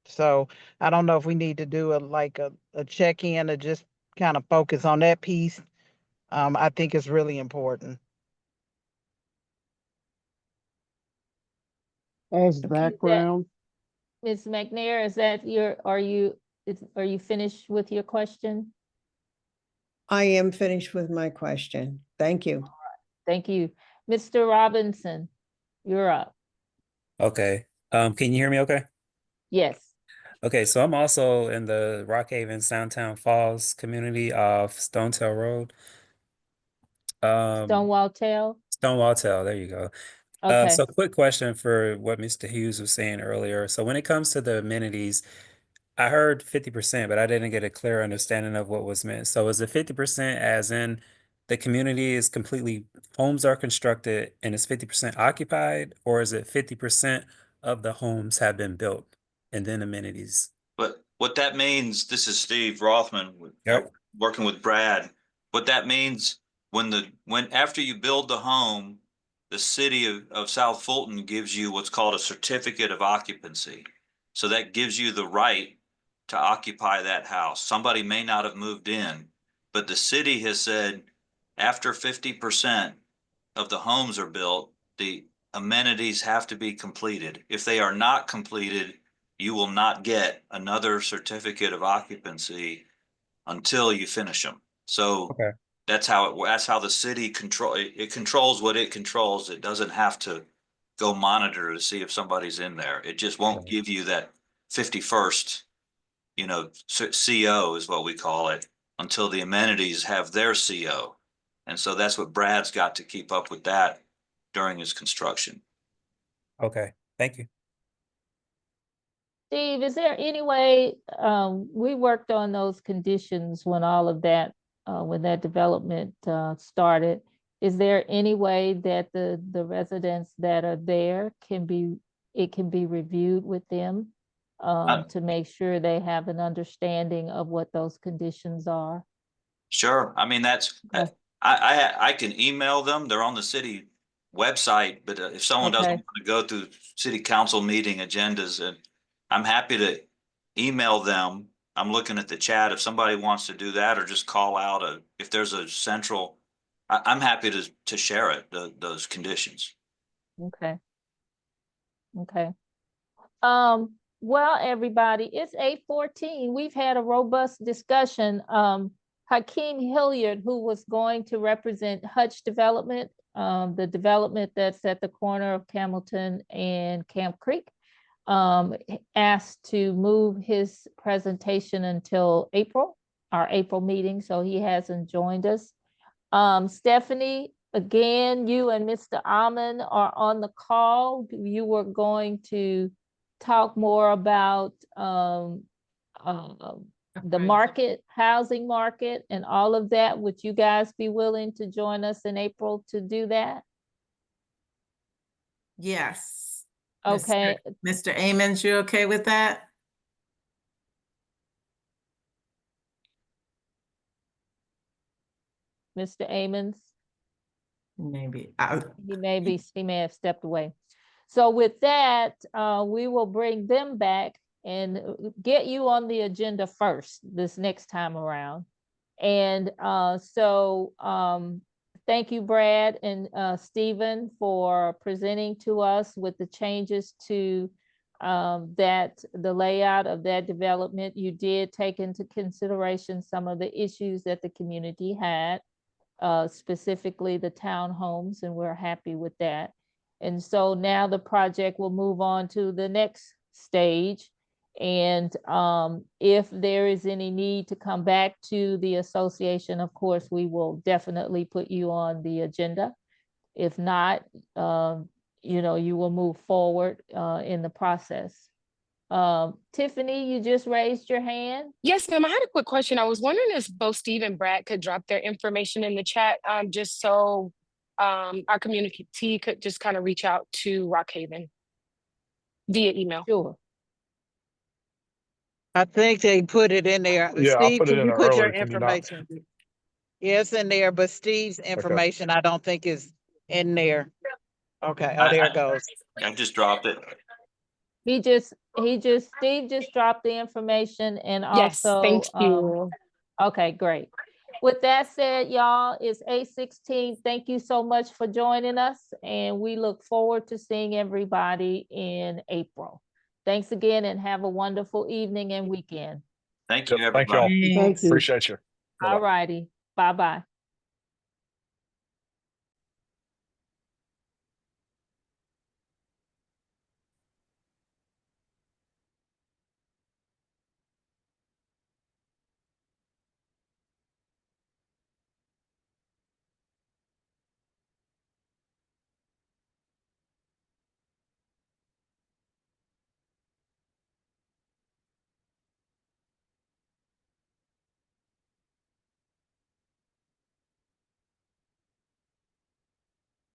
[SPEAKER 12] So I don't know if we need to do a check-in to just kind of focus on that piece. I think it's really important.
[SPEAKER 5] As background,
[SPEAKER 2] Ms. McNair, is that are you finished with your question?
[SPEAKER 21] I am finished with my question. Thank you.
[SPEAKER 2] Thank you. Mr. Robinson, you're up.
[SPEAKER 4] Okay. Can you hear me okay?
[SPEAKER 2] Yes.
[SPEAKER 4] Okay, so I'm also in the Rockhaven Sandtown Falls community of Stonetail Road.
[SPEAKER 2] Stonewall Tail?
[SPEAKER 4] Stonewall Tail, there you go.
[SPEAKER 2] Okay.
[SPEAKER 4] So quick question for what Mr. Hughes was saying earlier. So when it comes to the amenities, I heard 50%, but I didn't get a clear understanding of what was meant. So is it 50% as in the community is completely, homes are constructed and it's 50% occupied, or is it 50% of the homes have been built and then amenities?
[SPEAKER 13] But what that means, this is Steve Rothman,
[SPEAKER 4] Yep.
[SPEAKER 13] working with Brad. What that means, when after you build the home, the city of South Fulton gives you what's called a certificate of occupancy. So that gives you the right to occupy that house. Somebody may not have moved in, but the city has said after 50% of the homes are built, the amenities have to be completed. If they are not completed, you will not get another certificate of occupancy until you finish them. So
[SPEAKER 4] Okay.
[SPEAKER 13] that's how the city it controls what it controls. It doesn't have to go monitor to see if somebody's in there. It just won't
[SPEAKER 4] Right.
[SPEAKER 13] give you that 51st, CO is what we call it, until the amenities have their CO. And so that's what Brad's got to keep up with that during his construction.
[SPEAKER 4] Okay. Thank you.
[SPEAKER 2] Steve, is there any way, we worked on those conditions when all of that, when that development started. Is there any way that the residents that are there can be reviewed with them to make sure they have an understanding of what those conditions are?
[SPEAKER 13] Sure. I mean, that's,
[SPEAKER 2] Okay.
[SPEAKER 13] I can email them. They're on the city website, but if someone doesn't
[SPEAKER 2] Okay.
[SPEAKER 13] want to go through city council meeting agendas, I'm happy to email them. I'm looking at the chat. If somebody wants to do that, or just call out if there's a central, I'm happy to share it, those conditions.
[SPEAKER 2] Okay. Okay. Well, everybody, it's 8:14. We've had a robust discussion. Hakeem Hilliard, who was going to represent Hutch Development, the development that's at the corner of Campbellton and Camp Creek, asked to move his presentation until our April meeting, so he hasn't joined us. Stephanie, again, you and Mr. Almond are on the call. You were going to talk more about the market, housing market, and all of that. Would you guys be willing to join us in April to do that?
[SPEAKER 6] Yes.
[SPEAKER 2] Okay.
[SPEAKER 6] Mr. Amons, you okay with that?
[SPEAKER 2] Mr. Amons?
[SPEAKER 6] Maybe.
[SPEAKER 2] He may have stepped away. So with that, we will bring them back and get you on the agenda first this next time around. And thank you, Brad and Stephen, for presenting to us with the changes to the layout of that development. You did take into consideration some of the issues that the community had, specifically the townhomes, and we're happy with that. And so now the project will move on to the next stage. And if there is any need to come back to the association, of course, we will definitely put you on the agenda. If not, you will move forward in the process. Tiffany, you just raised your hand.
[SPEAKER 15] Yes, ma'am. I had a quick question. I was wondering if both Steve and Brad could drop their information in the chat, just so our community could just kind of reach out to Rockhaven via email.
[SPEAKER 2] Sure.
[SPEAKER 12] I think they put it in there.
[SPEAKER 7] Yeah, I
[SPEAKER 12] Steve,
[SPEAKER 7] put it
[SPEAKER 12] can
[SPEAKER 7] in
[SPEAKER 12] you
[SPEAKER 7] there
[SPEAKER 12] put your
[SPEAKER 7] earlier. Can you not?
[SPEAKER 12] information? Yeah, it's in there, but Steve's information, I don't think is in there. Okay, oh, there it goes.
[SPEAKER 13] I just dropped it.
[SPEAKER 2] Steve just dropped the information, and
[SPEAKER 15] Yes,
[SPEAKER 2] also,
[SPEAKER 15] thank you.
[SPEAKER 2] Okay, great. With that said, y'all, it's 8:16. Thank you so much for joining us, and we look forward to seeing everybody in April. Thanks again, and have a wonderful evening and weekend.
[SPEAKER 13] Thank you,
[SPEAKER 7] Thank y'all.
[SPEAKER 13] everybody.
[SPEAKER 5] Thank you.
[SPEAKER 7] Appreciate you. Bye-bye.
[SPEAKER 2] All righty. Bye-bye.